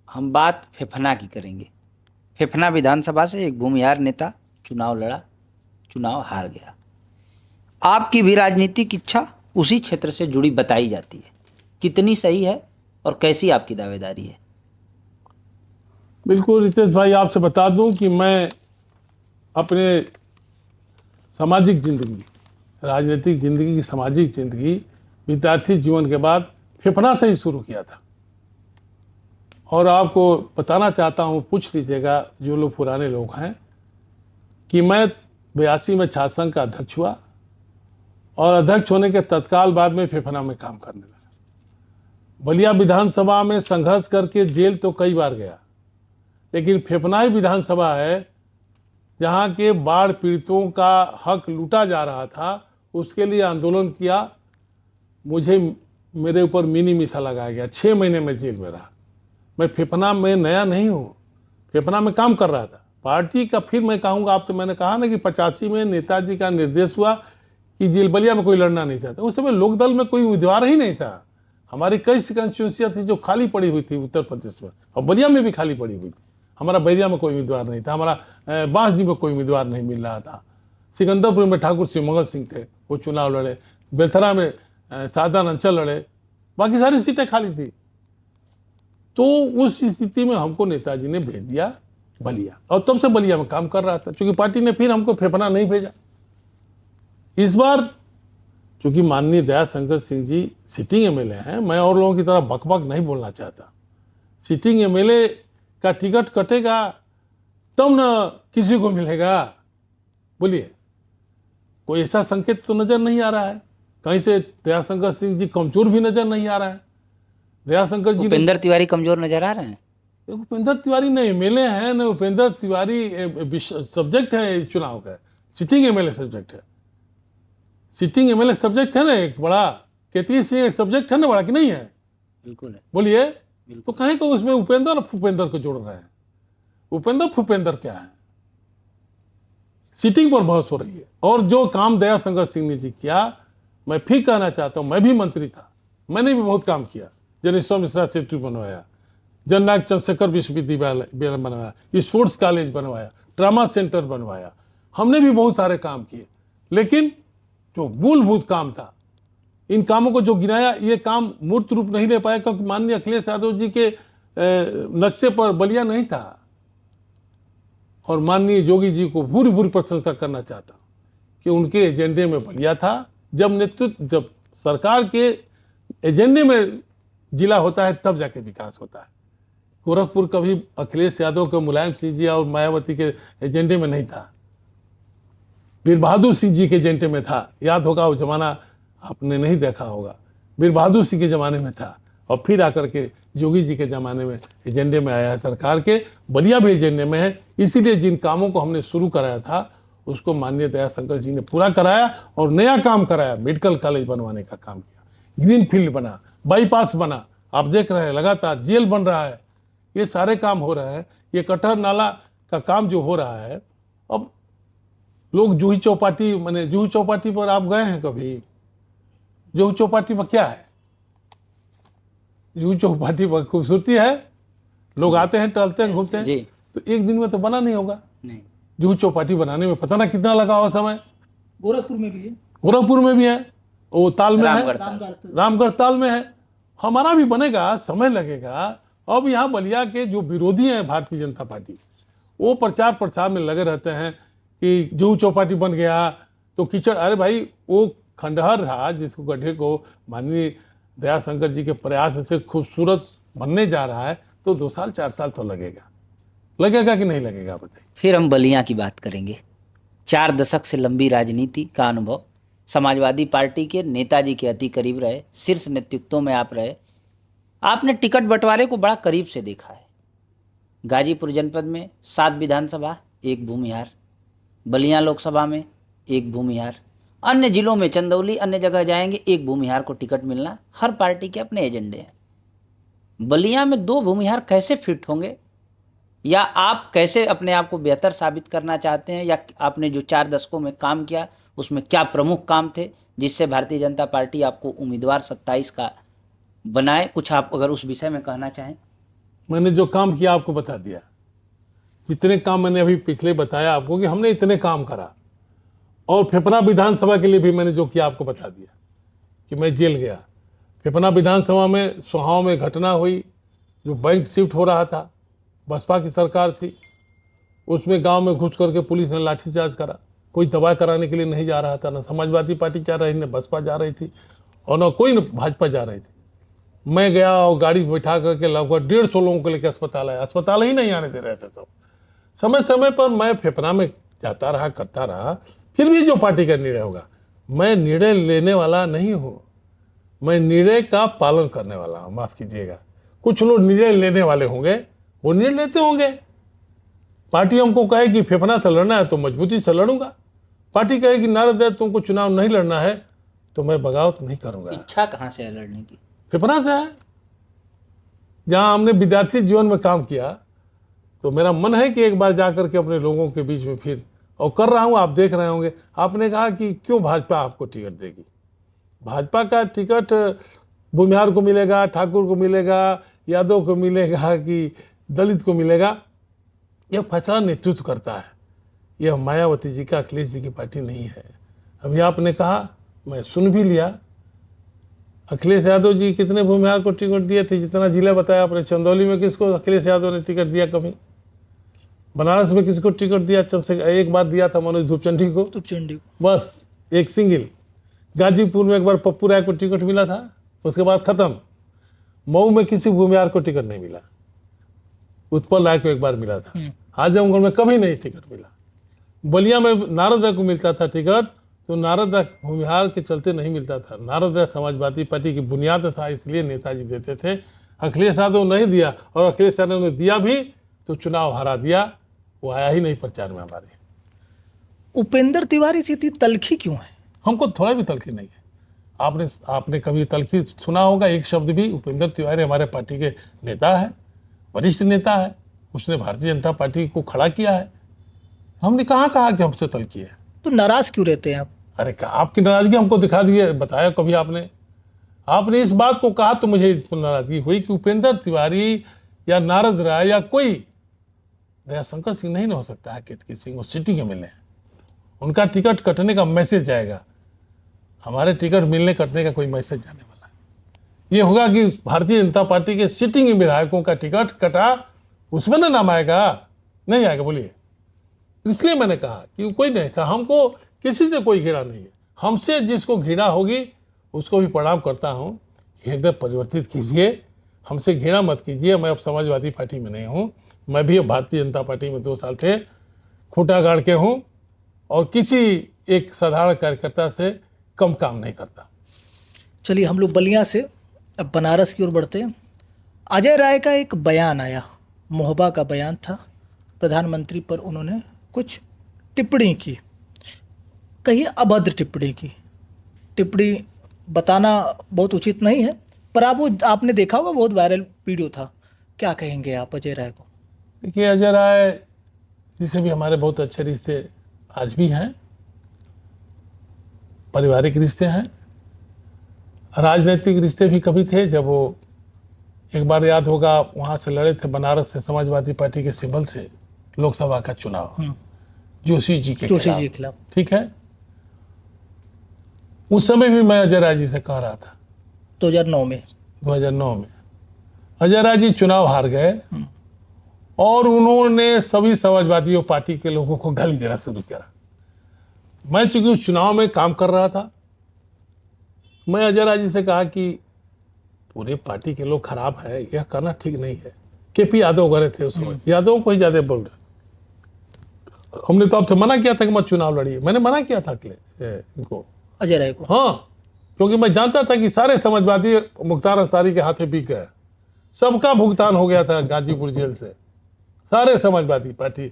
हम बात फेफना की करेंगे। फेफना विधानसभा से एक भूमिहार नेता चुनाव लड़ा, चुनाव हार गया। आपकी भी राजनीतिक इच्छा उसी क्षेत्र से जुड़ी बताई जाती है, कितनी सही है और कैसी आपकी दावेदारी है? बिल्कुल रितेश भाई, आपसे बता दूं कि मैं अपने सामाजिक जिंदगी, राजनीतिक जिंदगी की सामाजिक जिंदगी विद्यार्थी जीवन के बाद फेफना से ही शुरू किया था। और आपको बताना चाहता हूं, पूछ लीजिएगा जो लोग पुराने लोग हैं, कि मैं 82 में छात्र संघ का अध्यक्ष हुआ और अध्यक्ष होने के तत्काल बाद में फेफना में काम करने लगा। बलिया विधानसभा में संघर्ष करके जेल तो कई बार गया, लेकिन फेफना ही विधानसभा है जहाँ के बाढ़ पीड़ितों का हक लूटा जा रहा था, उसके लिए आंदोलन किया। मेरे ऊपर मिनी मिसा लगाया गया, 6 महीने में जेल में रहा। मैं फेफना में नया नहीं हूँ, फेफना में काम कर रहा था। पार्टी का फिर मैं कहूँगा आपसे, मैंने कहा ना कि 85 में नेताजी का निर्देश हुआ कि जेलबलिया में कोई लड़ना नहीं चाहता। उस समय लोकदल में कोई उम्मीदवार ही नहीं था। हमारी कई कंस्टिट्यूंसियाँ थी जो खाली पड़ी हुई थी उत्तर प्रदेश में, और बलिया में भी खाली पड़ी हुई थी। हमारा बैरिया में कोई उम्मीदवार नहीं था, हमारा बांसडी में कोई उम्मीदवार नहीं मिल रहा था। सिकंदरपुर में ठाकुर सिंह सिंह थे, वो चुनाव लड़े। बेलथरा में सादान अंचल लड़े, बाकी सारी सीटें खाली थी। तो उस स्थिति में हमको नेताजी ने भेज दिया बलिया, और तब से बलिया में काम कर रहा था, क्योंकि पार्टी ने फिर हमको फेफना नहीं भेजा। इस बार क्योंकि माननीय दयाशंकर सिंह जी सिटिंग एमएलए हैं, मैं और लोगों की तरह बकबक नहीं बोलना चाहता। सिटिंग एमएलए का टिकट कटेगा तब न किसी को मिलेगा, बोलिए। कोई ऐसा संकेत तो नजर नहीं आ रहा है, कहीं से दयाशंकर सिंह जी कमजोर भी नजर नहीं आ रहा है। दयाशंकर जी, उपेंद्र तिवारी कमजोर नजर आ रहे हैं? उपेंद्र तिवारी न एमएलए हैं, न उपेंद्र तिवारी सब्जेक्ट है इस चुनाव का, सिटिंग एमएलए सब्जेक्ट है। सिटिंग एमएलए सब्जेक्ट है ना एक बड़ा, केती सिंह एक सब्जेक्ट है ना बड़ा, कि नहीं है? बिल्कुल है। बोलिए। तो कहीं को उसमें उपेंद्र और भूपेंद्र को जोड़ रहे हैं। उपेंद्र भूपेंद्र क्या है? सीटिंग पर बहस हो रही है। और जो काम दयाशंकर सिंह ने जी किया, मैं फिर कहना चाहता हूं, मैं भी मंत्री था, मैंने भी बहुत काम किया। जनेश्वर मिश्रा सेतु बनवाया, जननायक चंद्रशेखर विश्वविद्यालय बनवाया, स्पोर्ट्स कॉलेज बनवाया, ट्रामा सेंटर बनवाया, हमने भी बहुत सारे काम किए। लेकिन जो मूलभूत काम था, इन कामों को जो गिनाया, ये काम मूर्त रूप नहीं ले पाया, क्योंकि माननीय अखिलेश यादव जी के नक्शे पर बलिया नहीं था। और माननीय योगी जी को पूरी पूरी प्रशंसा करना चाहता हूं कि उनके एजेंडे में बलिया था। जब सरकार के एजेंडे में जिला होता है, तब जाके विकास होता है। गोरखपुर कभी अखिलेश यादव के, मुलायम सिंह जी और मायावती के एजेंडे में नहीं था, वीर बहादुर सिंह जी के एजेंडे में था। याद होगा वो जमाना, आपने नहीं देखा होगा, वीर बहादुर सिंह के ज़माने में था, और फिर आकर के योगी जी के ज़माने में एजेंडे में आया है सरकार के। बलिया भी एजेंडे में है। इसीलिए जिन कामों को हमने शुरू कराया था, उसको माननीय दयाशंकर जी ने पूरा कराया, और नया काम कराया। मेडिकल कॉलेज बनवाने का काम किया, ग्रीन फील्ड बना, बाईपास बना, आप देख रहे हैं लगातार जेल बन रहा है, ये सारे काम हो रहे हैं। ये कटहर नाला का काम जो हो रहा है, अब लोग जूही चौपाटी, मैंने जूही चौपाटी पर आप गए हैं कभी? जूही चौपाटी पर क्या है? जूही चौपाटी पर खूबसूरती है, लोग आते हैं, टहलते हैं, घूमते हैं। तो एक दिन में तो बना नहीं होगा। नहीं। जूही चौपाटी बनाने में पता ना कितना लगा हुआ समय। गोरखपुर में भी है, गोरखपुर में भी है, वो ताल में है, रामगढ़ रामगढ़ ताल में है। हमारा भी बनेगा, समय लगेगा। अब यहाँ बलिया के जो विरोधी हैं भारतीय जनता पार्टी, वो प्रचार प्रसार में लगे रहते हैं कि जूही चौपाटी बन गया तो कीचड़। अरे भाई, वो खंडहर रहा जिसको, गड्ढे को माननीय दयाशंकर जी के प्रयास से खूबसूरत बनने जा रहा है, तो 2 साल 4 साल तो लगेगा कि नहीं लगेगा, बताइए। फिर हम बलिया की बात करेंगे। 4 दशक से लंबी राजनीति का अनुभव, समाजवादी पार्टी के नेताजी के अति करीब रहे, शीर्ष नेतृत्व में आप रहे, आपने टिकट बंटवारे को बड़ा करीब से देखा है। गाजीपुर जनपद में 7 विधानसभा, 1 भूमिहार, बलिया लोकसभा में 1 भूमिहार, अन्य जिलों में चंदौली, अन्य जगह जाएंगे 1 भूमिहार को टिकट मिलना। हर पार्टी के अपने एजेंडे हैं। बलिया में 2 भूमिहार कैसे फिट होंगे, या आप कैसे अपने आप को बेहतर साबित करना चाहते हैं, या आपने जो 4 दशकों में काम किया उसमें क्या प्रमुख काम थे जिससे भारतीय जनता पार्टी आपको उम्मीदवार 27 का बनाए? कुछ आप अगर उस विषय में कहना चाहें। मैंने जो काम किया आपको बता दिया। जितने काम मैंने अभी पिछले बताया आपको कि हमने इतने काम करा, और फेफना विधानसभा के लिए भी मैंने जो किया आपको बता दिया कि मैं जेल गया। फेफना विधानसभा में सोहाव में घटना हुई, जो बैंक शिफ्ट हो रहा था, बसपा की सरकार थी, उसमें गांव में घुस करके पुलिस ने लाठीचार्ज करा। कोई दवा कराने के लिए नहीं जा रहा था, ना समाजवादी पार्टी जा रही, न बसपा जा रही थी, और न कोई न भाजपा जा रही थी। मैं गया और गाड़ी बैठा करके लगभग 150 लोगों को लेकर अस्पताल आया। अस्पताल ही नहीं आने दे रहे थे सब। समय समय पर मैं फेफना में जाता रहा, करता रहा। फिर भी जो पार्टी का निर्णय होगा, मैं निर्णय लेने वाला नहीं हूँ, मैं निर्णय का पालन करने वाला हूँ। माफ़ कीजिएगा, कुछ लोग निर्णय लेने वाले होंगे, वो निर्णय लेते होंगे। पार्टी हमको कहे कि फेफना से लड़ना है तो मजबूती से लड़ूंगा। पार्टी कहे कि नारद तुमको चुनाव नहीं लड़ना है तो मैं बगावत नहीं करूंगा। इच्छा कहाँ से है लड़ने की? फेफना से है। जहाँ हमने विद्यार्थी जीवन में काम किया, तो मेरा मन है कि एक बार जा करके अपने लोगों के बीच में फिर, और कर रहा हूं, आप देख रहे होंगे। आपने कहा कि क्यों भाजपा आपको टिकट देगी। भाजपा का टिकट भूमिहार को मिलेगा, ठाकुर को मिलेगा, यादव को मिलेगा कि दलित को मिलेगा, यह फैसला नेतृत्व करता है। यह मायावती जी का, अखिलेश जी की पार्टी नहीं है। अभी आपने कहा, मैं सुन भी लिया, अखिलेश यादव जी कितने भूमिहार को टिकट दिए थे, जितना जिला बताया आपने। चंदौली में किसको अखिलेश यादव ने टिकट दिया कभी? बनारस में किसको टिकट दिया? चंद्रशेखर, एक बार दिया था मनोज धूपचंडी को, बस एक सिंगल। गाजीपुर में एक बार पप्पू राय को टिकट मिला था, उसके बाद खत्म। मऊ में किसी भूमिहार को टिकट नहीं मिला, उत्पल राय को एक बार मिला था। आजमगढ़ में कभी नहीं टिकट मिला। बलिया में नारद राय को मिलता था टिकट, तो नारद राय भूमिहार के चलते नहीं मिलता था। नारद राय समाजवादी पार्टी की बुनियाद था, इसलिए नेताजी देते थे। अखिलेश यादव नहीं दिया, और अखिलेश यादव ने दिया भी तो चुनाव हरा दिया, वो आया ही नहीं प्रचार में हमारे। उपेंद्र तिवारी से इतनी तलखी क्यों है? हमको थोड़ा भी तलखी नहीं है। आपने कभी तलखी सुना होगा एक शब्द भी? उपेंद्र तिवारी हमारे पार्टी के नेता है, वरिष्ठ नेता है, उसने भारतीय जनता पार्टी को खड़ा किया है। हमने कहाँ कहा कि हमसे तलखी है? तो नाराज क्यों रहते हैं आप? अरे आपकी नाराजगी हमको दिखा दिए, बताया कभी आपने इस बात को कहा तो मुझे नाराजगी हुई कि उपेंद्र तिवारी या नारद राय या कोई दयाशंकर सिंह नहीं हो सकता है। केतकी सिंह वो सिटी के मिले हैं, उनका टिकट कटने का मैसेज जाएगा। हमारे टिकट मिलने कटने का कोई मैसेज जाने वाला है। ये होगा कि भारतीय जनता पार्टी के सिटिंग विधायकों का टिकट कटा, उसमें ना नाम आएगा, नहीं आएगा। बोलिए, इसलिए मैंने कहा कि कोई नहीं था, हमको किसी से कोई घृणा नहीं है। हमसे जिसको घृणा होगी उसको भी प्रणाम करता हूँ। हृदय परिवर्तित कीजिए, हमसे घृणा मत कीजिए। मैं अब समाजवादी पार्टी में नहीं हूँ, मैं भी अब भारतीय जनता पार्टी में 2 साल थे खूंटा गाड़ के हूँ, और किसी एक साधारण कार्यकर्ता से कम काम नहीं करता। चलिए, हम लोग बलिया से अब बनारस की ओर बढ़ते हैं। अजय राय का एक बयान आया, मोहबा का बयान था, प्रधानमंत्री पर उन्होंने कुछ टिप्पणी की, कहीं अभद्र टिप्पणी की। टिप्पणी बताना बहुत उचित नहीं है, पर आपने देखा होगा, बहुत वायरल वीडियो था। क्या कहेंगे आप अजय राय को? देखिए, अजय राय जिसे भी हमारे बहुत अच्छे रिश्ते आज भी हैं, पारिवारिक रिश्ते हैं, राजनीतिक रिश्ते भी कभी थे। जब वो एक बार याद होगा वहाँ से लड़े थे बनारस से समाजवादी पार्टी के सिंबल से लोकसभा का चुनाव, जोशी जी के खिलाफ, ठीक है। उस समय भी मैं अजय राय जी से कह रहा था 2009 में अजय राय जी चुनाव हार गए, और उन्होंने सभी समाजवादी पार्टी के लोगों को गाली देना शुरू किया। मैं चूंकि उस चुनाव में काम कर रहा था, मैं अजय राय जी से कहा कि पूरे पार्टी के लोग खराब है, यह करना ठीक नहीं है। केपी यादव गए थे उस समय, यादव को ही ज्यादा बोल रहे। हमने तो आपसे मना किया था कि मत चुनाव लड़िए, मैंने मना किया था इनको, अजय राय को। हाँ, क्योंकि मैं जानता था कि सारे समाजवादी मुख्तार अंसारी के हाथे बिक गए, सबका भुगतान हो गया था गाजीपुर जेल से। सारे समाजवादी पार्टी,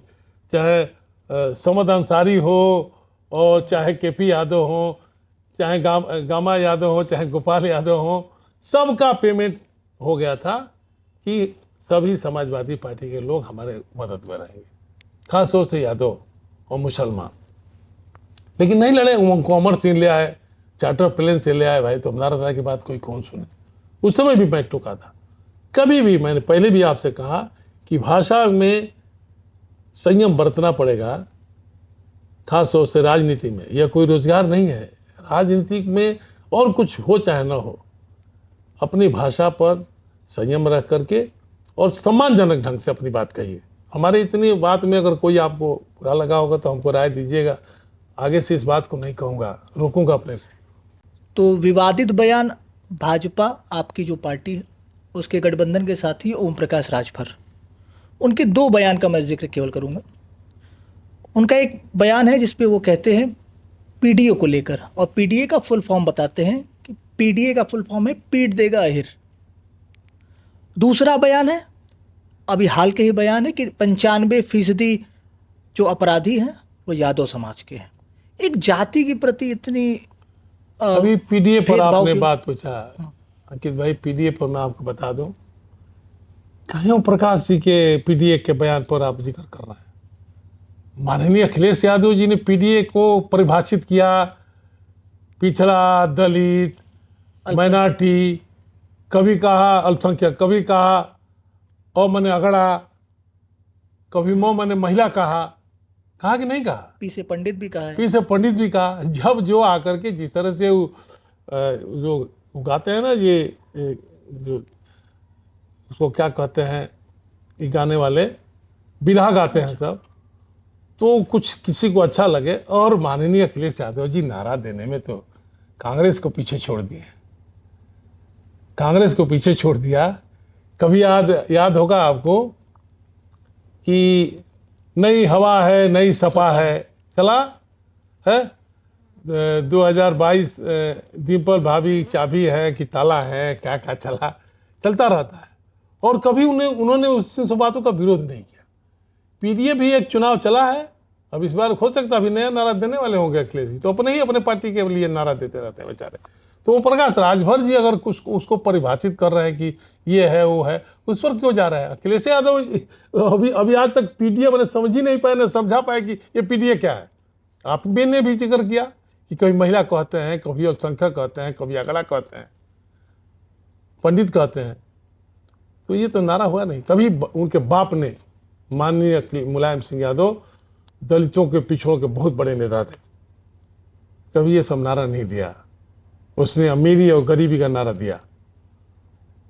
चाहे समद अंसारी हो, और चाहे केपी यादव हो, चाहे गामा यादव हो, चाहे गोपाल यादव हो, सबका पेमेंट हो गया था कि सभी समाजवादी पार्टी के लोग हमारे मदद में रहेंगे, खास तौर से यादव और मुसलमान। लेकिन नहीं लड़े, उनको अमर सिंह ले आए, चार्टर प्लेन से ले आए। भाई, तो नारद राय की बात कोई कौन सुने? उस समय भी मैं टोका था। कभी भी मैंने पहले भी आपसे कहा कि भाषा में संयम बरतना पड़ेगा, खास तौर से राजनीति में। यह कोई रोजगार नहीं है, राजनीति में और कुछ हो चाहे ना हो, अपनी भाषा पर संयम रख करके और सम्मानजनक ढंग से अपनी बात कहिए। हमारे इतनी बात में अगर कोई आपको बुरा लगा होगा तो हमको राय दीजिएगा, आगे से इस बात को नहीं कहूँगा, रोकूंगा अपने। तो विवादित बयान भाजपा, आपकी जो पार्टी है, उसके गठबंधन के साथी ओम प्रकाश राजभर, उनके 2 बयान का मैं जिक्र केवल करूँगा। उनका एक बयान है जिसपे वो कहते हैं पीडीए को लेकर, और पीडीए का फुल फॉर्म बताते हैं कि पीडीए का फुल फॉर्म है पीट देगा अहिर। दूसरा बयान है, अभी हाल के ही बयान है कि 95% जो अपराधी हैं वो यादव समाज के हैं। एक जाति के प्रति इतनी अभी पीडीए पर आपने बात पूछा अंकित भाई, पीडीए पर मैं आपको बता दूं, कहीं प्रकाश जी के पीडीए के बयान पर आप जिक्र कर रहे हैं। माननीय अखिलेश यादव जी ने पीडीए को परिभाषित किया, पिछड़ा, दलित, माइनॉरिटी, कभी कहा अल्पसंख्यक, कभी कहा और मैंने अगड़ा, कभी मैंने महिला कहा कि नहीं कहा? पी से पंडित भी कहा है। पी से पंडित भी कहा। जब जो आकर के जिस तरह से जो गाते हैं ना, ये जो उसको क्या कहते हैं, ये गाने वाले बिरहा गाते हैं सब, तो कुछ किसी को अच्छा लगे। और माननीय अखिलेश यादव जी नारा देने में तो कांग्रेस को पीछे छोड़ दिए, कांग्रेस को पीछे छोड़ दिया। कभी याद होगा आपको कि नई हवा है, नई सपा है, चला है 2022, डिम्पल भाभी चाबी है कि ताला है, क्या क्या चलता रहता है। और कभी उन्होंने उस बातों का विरोध नहीं किया। पीडीए भी एक चुनाव चला है, अब इस बार हो सकता है अभी नया नारा देने वाले होंगे अखिलेश जी, तो अपने पार्टी के लिए नारा देते रहते हैं बेचारे। तो ओम प्रकाश राजभर जी अगर कुछ उसको परिभाषित कर रहे हैं कि ये है वो है, उस पर क्यों जा रहा है? अखिलेश यादव अभी आज तक पीडीए मैंने समझ ही नहीं पाए, न समझा पाए कि ये पीडीए क्या है। आप ने भी जिक्र किया कि कभी महिला कहते हैं, कभी अल्पसंख्यक कहते हैं, कभी अगड़ा कहते हैं, पंडित कहते हैं। तो ये तो नारा हुआ नहीं। कभी उनके बाप ने, माननीय मुलायम सिंह यादव, दलितों के पिछड़ों के बहुत बड़े नेता थे, कभी ये सब नारा नहीं दिया। उसने अमीरी और गरीबी का नारा दिया।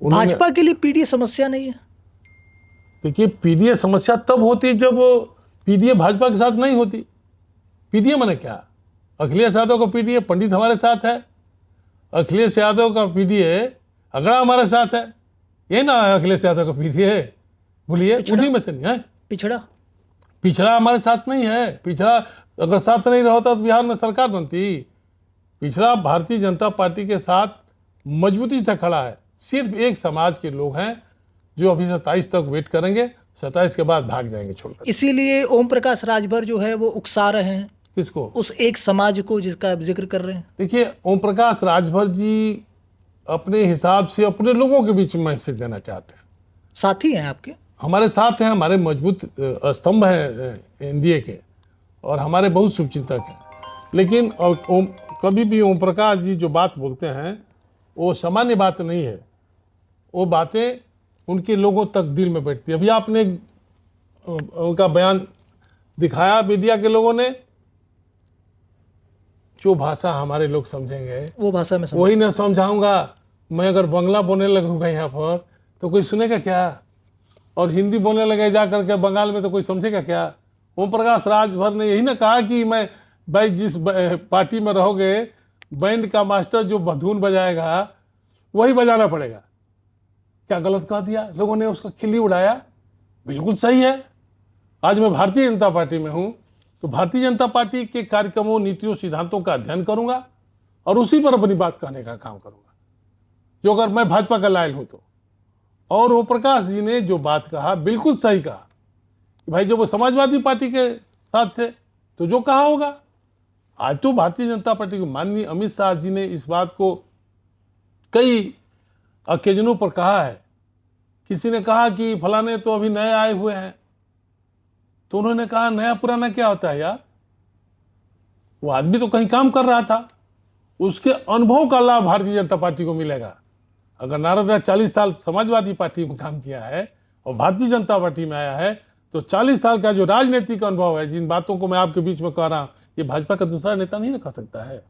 भाजपा के लिए पीडीए समस्या नहीं है। देखिए, पीडीए समस्या तब होती जब पीडीए भाजपा के साथ नहीं होती। पीडीए माने क्या? अखिलेश यादव का पीडीए पंडित हमारे साथ है, अखिलेश यादव का पीडीए अगड़ा हमारे साथ है, ये ना है अखिलेश यादव का पीडीए। बोलिए, उसी में से नहीं है। पिछड़ा हमारे साथ नहीं है। पिछड़ा अगर साथ नहीं रहता तो बिहार में सरकार बनती। पिछड़ा भारतीय जनता पार्टी के साथ मजबूती से खड़ा है। सिर्फ एक समाज के लोग हैं जो अभी 27 तक वेट करेंगे, 27 के बाद भाग जाएंगे छोड़कर। इसीलिए ओम प्रकाश राजभर जो है वो उकसा रहे हैं किसको? उस एक समाज को जिसका आप जिक्र कर रहे हैं। देखिए, ओम प्रकाश राजभर जी अपने हिसाब से अपने लोगों के बीच में मैसेज देना चाहते हैं। साथी हैं आपके, हमारे साथ हैं, हमारे मजबूत स्तंभ हैं एनडीए के, और हमारे बहुत शुभचिंतक हैं। लेकिन कभी भी ओम प्रकाश जी जो बात बोलते हैं वो सामान्य बात नहीं है, वो बातें उनके लोगों तक दिल में बैठती है। अभी आपने उनका बयान दिखाया मीडिया के लोगों ने, जो भाषा हमारे लोग समझेंगे वो भाषा में वही ना समझाऊंगा मैं। अगर बंगला बोलने लगूंगा यहाँ पर तो कोई सुनेगा क्या? और हिंदी बोलने लगे जा करके बंगाल में तो कोई समझेगा क्या? ओम प्रकाश राजभर ने यही ना कहा कि मैं भाई जिस पार्टी में रहोगे, बैंड का मास्टर जो धुन बजाएगा वही बजाना पड़ेगा। क्या गलत कह दिया? लोगों ने उसका खिल्ली उड़ाया। बिल्कुल सही है। आज मैं भारतीय जनता पार्टी में हूँ तो भारतीय जनता पार्टी के कार्यक्रमों, नीतियों, सिद्धांतों का अध्ययन करूंगा और उसी पर अपनी बात कहने का काम करूंगा, जो अगर मैं भाजपा का लायल हूं तो। और ओम प्रकाश जी ने जो बात कहा बिल्कुल सही कहा कि भाई जब वो समाजवादी पार्टी के साथ थे तो जो कहा होगा। आज तो भारतीय जनता पार्टी के माननीय अमित शाह जी ने इस बात को कई ओकेजनों पर कहा है। किसी ने कहा कि फलाने तो अभी नए आए हुए हैं, तो उन्होंने कहा नया पुराना क्या होता है यार? वो आदमी तो कहीं काम कर रहा था, उसके अनुभव का लाभ भारतीय जनता पार्टी को मिलेगा। अगर नारायण 40 साल समाजवादी पार्टी में काम किया है और भारतीय जनता पार्टी में आया है तो 40 साल का जो राजनीतिक अनुभव है, जिन बातों को मैं आपके बीच में कह रहा हूं, ये भाजपा का दूसरा नेता नहीं कर सकता है।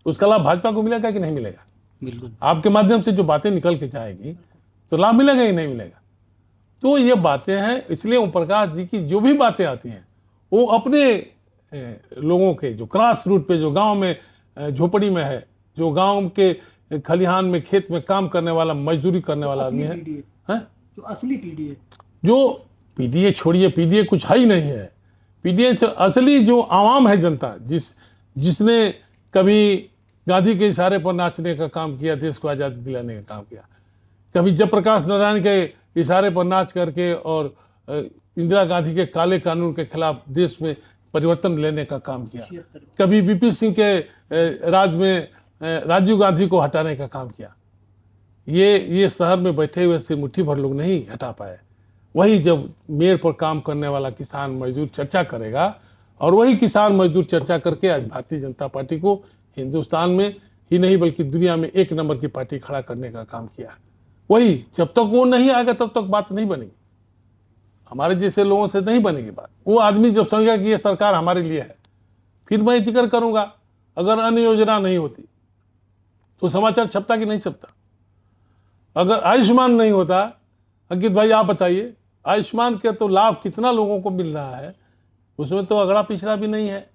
उसका लाभ भाजपा को मिलेगा कि नहीं मिलेगा? बिल्कुल। आपके माध्यम से जो बातें निकल के जाएगी तो लाभ मिलेगा ही नहीं मिलेगा? तो ये बातें हैं। इसलिए ओम प्रकाश जी की जो भी बातें आती हैं वो अपने लोगों के, जो क्रॉस रूट पे, जो गांव में झोपड़ी में है, जो गांव के खलिहान में खेत में काम करने वाला, मजदूरी करने वाला आदमी है, जो असली पीडीए, जो पीडीए छोड़िए, पीडीए कुछ है ही नहीं है। पीडीए असली जो आवाम है, जनता, जिसने कभी गांधी के इशारे पर नाचने का काम किया, देश को आज़ादी दिलाने का काम किया, कभी जयप्रकाश नारायण के इशारे पर नाच करके और इंदिरा गांधी के काले कानून के खिलाफ देश में परिवर्तन लेने का काम किया, कभी वीपी सिंह के राज में राजीव गांधी को हटाने का काम किया। ये शहर में बैठे हुए से मुट्ठी भर लोग नहीं हटा पाए। वही जब मेड़ पर काम करने वाला किसान मजदूर चर्चा करेगा, और वही किसान मजदूर चर्चा करके आज भारतीय जनता पार्टी को हिंदुस्तान में ही नहीं बल्कि दुनिया में एक नंबर की पार्टी खड़ा करने का काम किया। वही जब तक वो नहीं आएगा तब तक बात नहीं बनेगी, हमारे जैसे लोगों से नहीं बनेगी बात। वो आदमी जब समझेगा कि ये सरकार हमारे लिए है, फिर मैं जिक्र करूंगा। अगर अन्य योजना नहीं होती तो समाचार छपता कि नहीं छपता? अगर आयुष्मान नहीं होता, अंकित भाई आप बताइए, आयुष्मान के तो लाभ कितना लोगों को मिल रहा है, उसमें तो अगड़ा पिछड़ा भी नहीं है,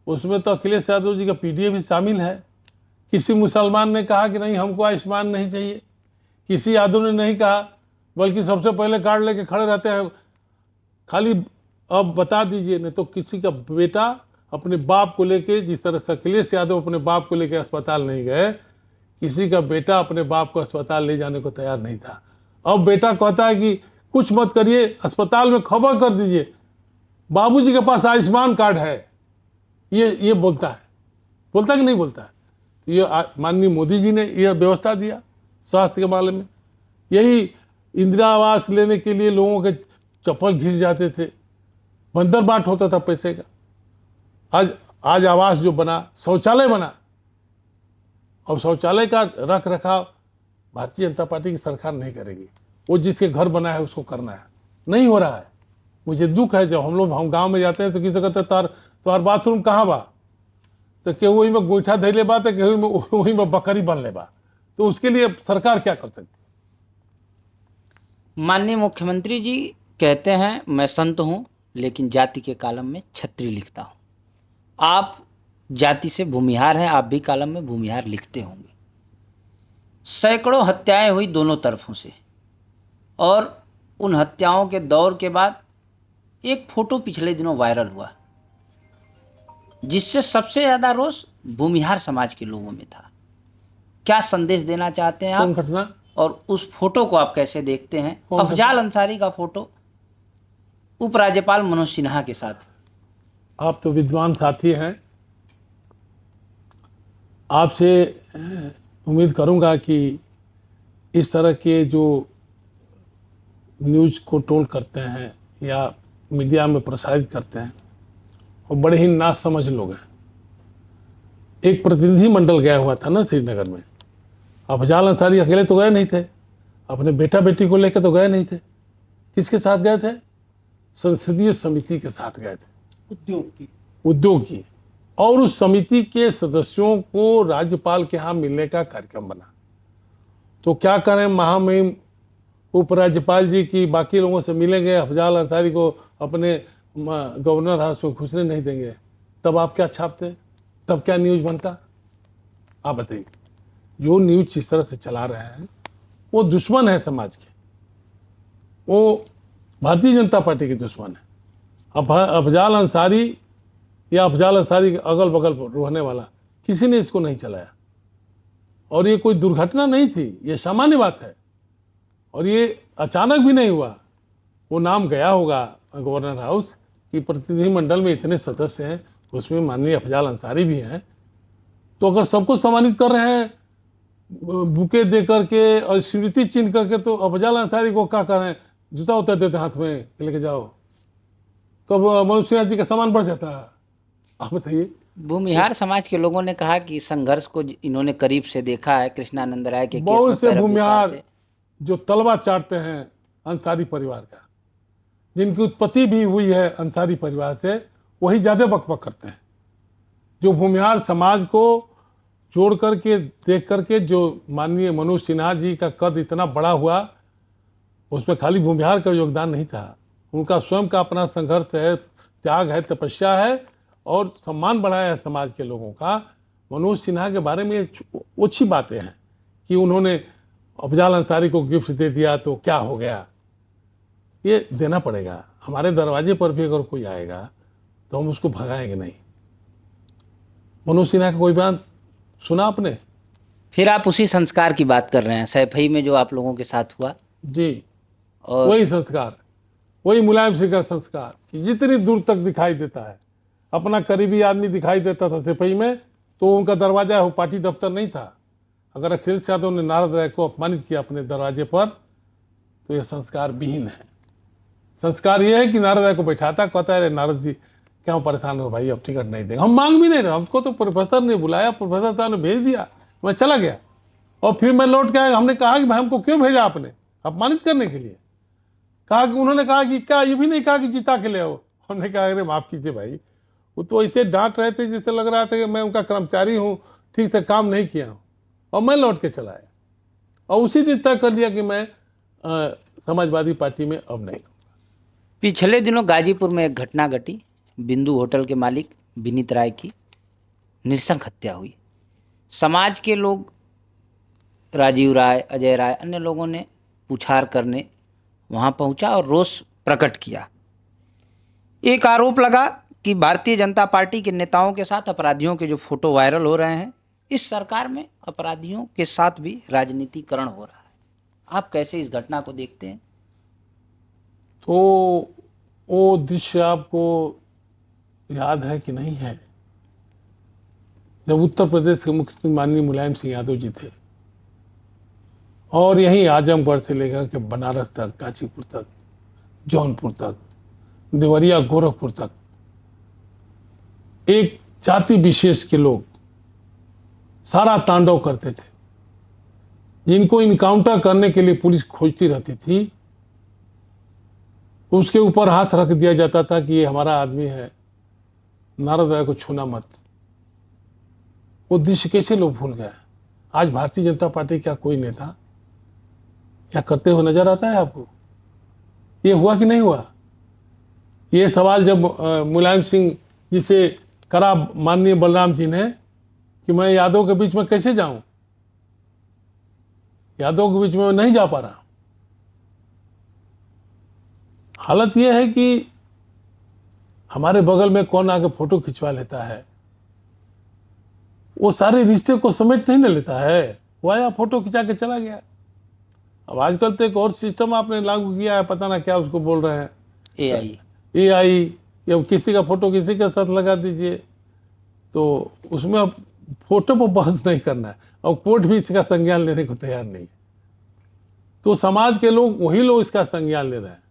उसमें तो अखिलेश यादव जी का पीडीए भी शामिल है। किसी मुसलमान ने कहा कि नहीं हमको आयुष्मान नहीं चाहिए, किसी यादव ने नहीं कहा, बल्कि सबसे पहले कार्ड लेके खड़े रहते हैं। खाली अब बता दीजिए, नहीं तो किसी का बेटा अपने बाप को लेके, जिस तरह से अखिलेश यादव अपने बाप को लेके अस्पताल नहीं गए, किसी का बेटा अपने बाप को अस्पताल ले जाने को तैयार नहीं था। अब बेटा कहता है कि कुछ मत करिए, अस्पताल में खबर कर दीजिए, बाबूजी के पास आयुष्मान कार्ड है। ये बोलता है कि नहीं बोलता है? तो ये माननीय मोदी जी ने यह व्यवस्था दिया स्वास्थ्य के मामले में। यही इंदिरा आवास लेने के लिए लोगों के चप्पल घिस जाते थे, बंदर बाट होता था पैसे का। आज आवास जो बना, शौचालय बना, और शौचालय का रख रखाव भारतीय जनता पार्टी की सरकार नहीं करेगी। वो जिसके घर बना है उसको करना है, नहीं हो रहा है। मुझे दुख है, जब हम गांव में जाते हैं तो किसी कहते तार बाथरूम कहाँ बा, तो केहू वही में गोईठा धैले बा, तो केहू वही में बकरी बन ले बा। तो उसके लिए सरकार क्या कर सकती? माननीय मुख्यमंत्री जी कहते हैं मैं संत हूँ लेकिन जाति के कॉलम में छत्री लिखता हूँ। आप जाति से भूमिहार हैं, आप भी कॉलम में भूमिहार लिखते होंगे। सैकड़ों हत्याएं हुई दोनों तरफों से, और उन हत्याओं के दौर के बाद एक फोटो पिछले दिनों वायरल हुआ, जिससे सबसे ज़्यादा रोष भूमिहार समाज के लोगों में था। क्या संदेश देना चाहते हैं कौन आप, घटना? और उस फोटो को आप कैसे देखते हैं? अफजाल अंसारी का फोटो उपराज्यपाल मनोज सिन्हा के साथ। आप तो विद्वान साथी हैं, आपसे उम्मीद करूंगा कि इस तरह के जो न्यूज़ को ट्रोल करते हैं या मीडिया में प्रसारित करते हैं, वो बड़े ही नासमझ लोग हैं। एक प्रतिनिधि मंडल गया हुआ था ना श्रीनगर में, अफजाल अंसारी अकेले तो गए नहीं थे, अपने बेटा बेटी को लेकर तो गए नहीं थे। किसके साथ गए थे? संसदीय समिति के साथ गए थे, उद्योग की। और उस समिति के सदस्यों को राज्यपाल के यहाँ मिलने का कार्यक्रम बना। तो क्या करें, महामहिम उपराज्यपाल जी की बाकी लोगों से मिलेंगे, अफजाल अंसारी को अपने गवर्नर हाउस में घुसने नहीं देंगे, तब आप क्या छापते, तब क्या न्यूज़ बनता? आप बताइए। जो न्यूज़ इस तरह से चला रहे हैं वो दुश्मन है समाज के, वो भारतीय जनता पार्टी के दुश्मन है। अफजाल अंसारी या अफजाल अंसारी के अगल बगल रहने वाला किसी ने इसको नहीं चलाया, और ये कोई दुर्घटना नहीं थी, ये सामान्य बात है, और ये अचानक भी नहीं हुआ। वो नाम गया होगा गवर्नर हाउस कि प्रतिनिधिमंडल में इतने सदस्य हैं, उसमें माननीय अफजाल अंसारी भी हैं। तो अगर सबको सम्मानित कर रहे हैं बुके दे करके और स्मृति चिन्ह करके, तो अफजाल अंसारी को क्या कर रहे हैं? जूता उतर देते हाथ में लेके जाओ, तो मनोज सिन्हा जी का सामान बढ़ जाता है। आप बताइए। भूमिहार समाज के लोगों ने कहा कि संघर्ष को इन्होंने करीब से देखा है, कृष्णानंद राय के केस में बहुत से पैरवी भूमिहार करते। जो तलवा चाटते हैं अंसारी परिवार का, जिनकी उत्पत्ति भी हुई है अंसारी परिवार से, वही ज़्यादा बकबक करते हैं। जो भूमिहार समाज को जोड़ करके देख करके जो माननीय मनोज सिन्हा जी का कद इतना बड़ा हुआ, उसमें खाली भूमिहार का योगदान नहीं था, उनका स्वयं का अपना संघर्ष है, त्याग है, तपस्या है, और सम्मान बढ़ाया है समाज के लोगों का। मनोज सिन्हा के बारे में अच्छी बातें हैं कि उन्होंने अफजाल अंसारी को गिफ्ट दे दिया तो क्या हो गया, ये देना पड़ेगा। हमारे दरवाजे पर भी अगर कोई आएगा तो हम उसको भगाएंगे नहीं। मनोज सिन्हा का कोई बयान सुना आपने? फिर आप उसी संस्कार की बात कर रहे हैं, सैफई में जो आप लोगों के साथ हुआ। जी, और वही संस्कार, वही मुलायम सिंह का संस्कार कि जितनी दूर तक दिखाई देता है, अपना करीबी आदमी दिखाई देता था सैफई में, तो उनका दरवाजा वो पार्टी दफ्तर नहीं था। अगर अखिलेश यादव ने नारद राय को अपमानित किया अपने दरवाजे पर, तो यह संस्कार विहीन है। संस्कार ये है कि नारद राय को बैठाता, कहता है, अरे नारद जी क्यों परेशान हो भाई, अब टिकट नहीं देगा, हम मांग भी नहीं रहे, हमको तो प्रोफेसर ने बुलाया, प्रोफेसर साहब ने भेज दिया, मैं चला गया। और फिर मैं लौट के आया, हमने कहा कि भाई हमको क्यों भेजा आपने, अपमानित करने के लिए। कहा कि उन्होंने कहा कि क्या ये भी नहीं कहा कि जिता के ले आओ। हमने कहा अरे माफ़ कीजिए भाई, वो तो ऐसे डांट रहे थे जिससे लग रहा था कि मैं उनका कर्मचारी हूँ, ठीक से काम नहीं किया हूँ। और मैं लौट के चला आया और उसी दिन तय कर लिया कि मैं समाजवादी पार्टी में अब नहीं। पिछले दिनों गाजीपुर में एक घटना घटी। बिंदु होटल के मालिक विनीत राय की नृशंस हत्या हुई। समाज के लोग, राजीव राय, अजय राय, अन्य लोगों ने पुछार करने वहां पहुंचा और रोष प्रकट किया। एक आरोप लगा कि भारतीय जनता पार्टी के नेताओं के साथ अपराधियों के जो फोटो वायरल हो रहे हैं, इस सरकार में अपराधियों के साथ भी राजनीतिकरण हो रहा है। आप कैसे इस घटना को देखते हैं? तो वो दृश्य आपको याद है कि नहीं है, जब उत्तर प्रदेश के मुख्यमंत्री माननीय मुलायम सिंह यादव जी थे और यहीं आजमगढ़ से लेकर के बनारस तक, गाजीपुर तक, जौनपुर तक, देवरिया, गोरखपुर तक एक जाति विशेष के लोग सारा तांडव करते थे, जिनको इनकाउंटर करने के लिए पुलिस खोजती रहती थी। उसके ऊपर हाथ रख दिया जाता था कि ये हमारा आदमी है, नारद राय को छूना मत। वो दृश्य कैसे लोग भूल गए? आज भारतीय जनता पार्टी का कोई नेता क्या करते हुए नजर आता है आपको? ये हुआ कि नहीं हुआ? ये सवाल जब मुलायम सिंह जी से करा माननीय बलराम जी ने कि मैं यादव के बीच में कैसे जाऊं, यादव के बीच में नहीं जा पा रहा। हालत यह है कि हमारे बगल में कौन आके फोटो खिंचवा लेता है, वो सारे रिश्ते को समेट नहीं न लेता है, वो आया फोटो खिंचा के चला गया। अब आजकल तो एक और सिस्टम आपने लागू किया है, पता ना क्या उसको बोल रहे हैं, AI, या किसी का फोटो किसी के साथ लगा दीजिए, तो उसमें अब फोटो पर बहस नहीं करना है और कोर्ट भी इसका संज्ञान लेने को तैयार नहीं है। तो समाज के लोग, वही लोग इसका संज्ञान ले रहे हैं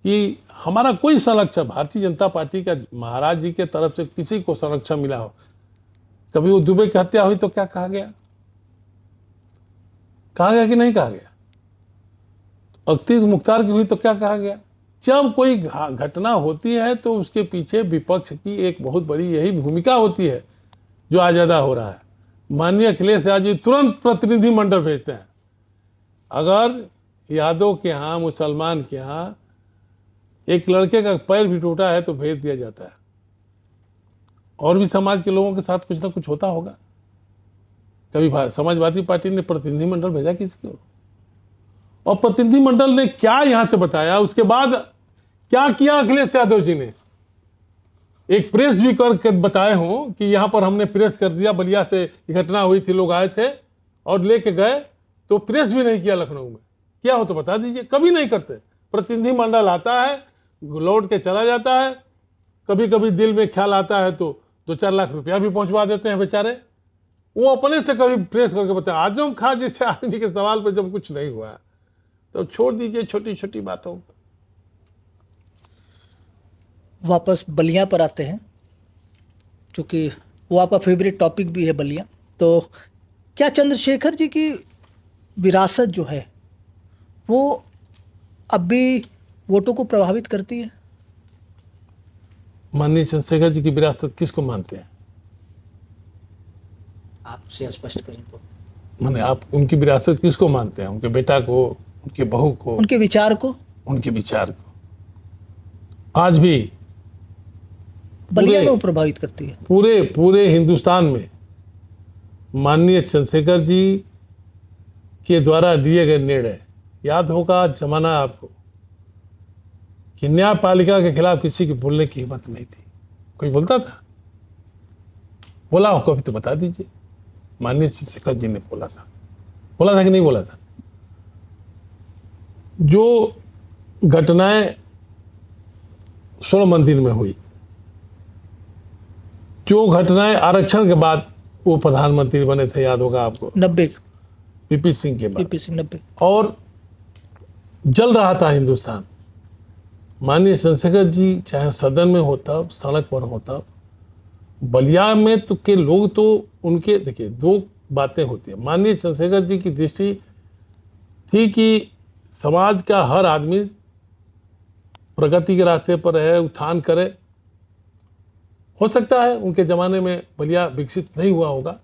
कि हमारा कोई संरक्षण, भारतीय जनता पार्टी का महाराज जी के तरफ से किसी को संरक्षण मिला हो। कभी वो दुबे की हत्या हुई तो क्या कहा गया? कहा गया कि नहीं कहा गया? अख्तर मुख्तार की हुई तो क्या कहा गया? जब कोई घटना होती है तो उसके पीछे विपक्ष की एक बहुत बड़ी यही भूमिका होती है, जो आज अदा हो रहा है। माननीय अखिलेश यादव जी तुरंत प्रतिनिधि मंडल भेजते हैं। अगर यादव के यहाँ, मुसलमान के यहाँ एक लड़के का पैर भी टूटा है तो भेज दिया जाता है। और भी समाज के लोगों के साथ कुछ ना कुछ होता होगा। कभी समाजवादी पार्टी ने प्रतिनिधि मंडल भेजा किसी को? और प्रतिनिधि मंडल ने क्या यहां से बताया, उसके बाद क्या किया अखिलेश यादव जी ने? एक प्रेस भी करके बताए हो कि यहां पर हमने प्रेस कर दिया, बलिया से घटना हुई थी, लोग आए थे और लेके गए, तो प्रेस भी नहीं किया लखनऊ में। क्या हो तो बता दीजिए। कभी नहीं करते। प्रतिनिधि मंडल आता है, लौट के चला जाता है। कभी कभी दिल में ख्याल आता है तो 2-4 लाख रुपया भी पहुंचवा देते हैं बेचारे। वो अपने से कभी प्रेस करके बताए। आजम खां जैसे आदमी के सवाल पर जब कुछ नहीं हुआ तो छोड़ दीजिए छोटी छोटी बातों। वापस बलिया पर आते हैं, क्योंकि वो आपका फेवरेट टॉपिक भी है बलिया। तो क्या चंद्रशेखर जी की विरासत जो है वो अब भी वोटों को प्रभावित करती है? माननीय चंद्रशेखर जी की विरासत किसको मानते हैं? आपसे स्पष्ट करें तो। माने आप उनकी विरासत किसको मानते हैं? उनके बेटा को, उनके बहू को, उनके विचार को? उनके विचार को। आज भी बलिया में वो प्रभावित करती है। पूरे हिंदुस्तान में माननीय चंद्रशेखर जी के द्वारा लिए गए निर्णय, याद होगा जमाना आपको कि न्यायपालिका के खिलाफ किसी की बोलने की हिम्मत नहीं थी। कोई बोलता था? बोला हो कभी तो बता दीजिए। माननीय चंद्रशेखर जी ने बोला था कि नहीं बोला था? जो घटनाएं स्वर्ण मंदिर में हुई, जो घटनाएं आरक्षण के बाद वो प्रधानमंत्री बने थे, याद होगा आपको, 90 पीपी सिंह के बाद, पीपी सिंह 90। और जल रहा था हिंदुस्तान माननीय चंद्रशेखर जी चाहे सदन में होता, सड़क पर होता, बलिया में तो के लोग तो उनके, देखिए दो बातें होती है। माननीय चंद्रशेखर जी की दृष्टि थी कि समाज का हर आदमी प्रगति के रास्ते पर है, उत्थान करे। हो सकता है उनके ज़माने में बलिया विकसित नहीं हुआ होगा,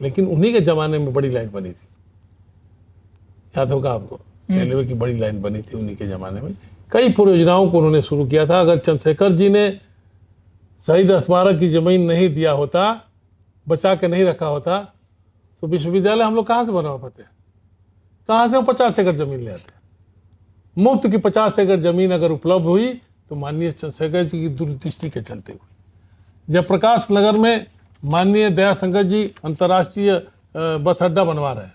लेकिन उन्हीं के ज़माने में बड़ी लाइन बनी थी, याद होगा आपको, रेलवे की बड़ी लाइन बनी थी उन्हीं के ज़माने में। कई परियोजनाओं को उन्होंने शुरू किया था। अगर चंद्रशेखर जी ने शहीद स्मारक की ज़मीन नहीं दिया होता, बचा के नहीं रखा होता, तो विश्वविद्यालय हम लोग कहाँ से बनवा पाते हैं? कहाँ से हम 50 एकड़ ज़मीन ले आते? मुफ्त की 50 एकड़ ज़मीन अगर उपलब्ध हुई तो माननीय चंद्रशेखर जी की दूरदृष्टि के चलते हुई। जब प्रकाश नगर में माननीय दयाशंकर जी अंतर्राष्ट्रीय बस अड्डा बनवा रहे हैं,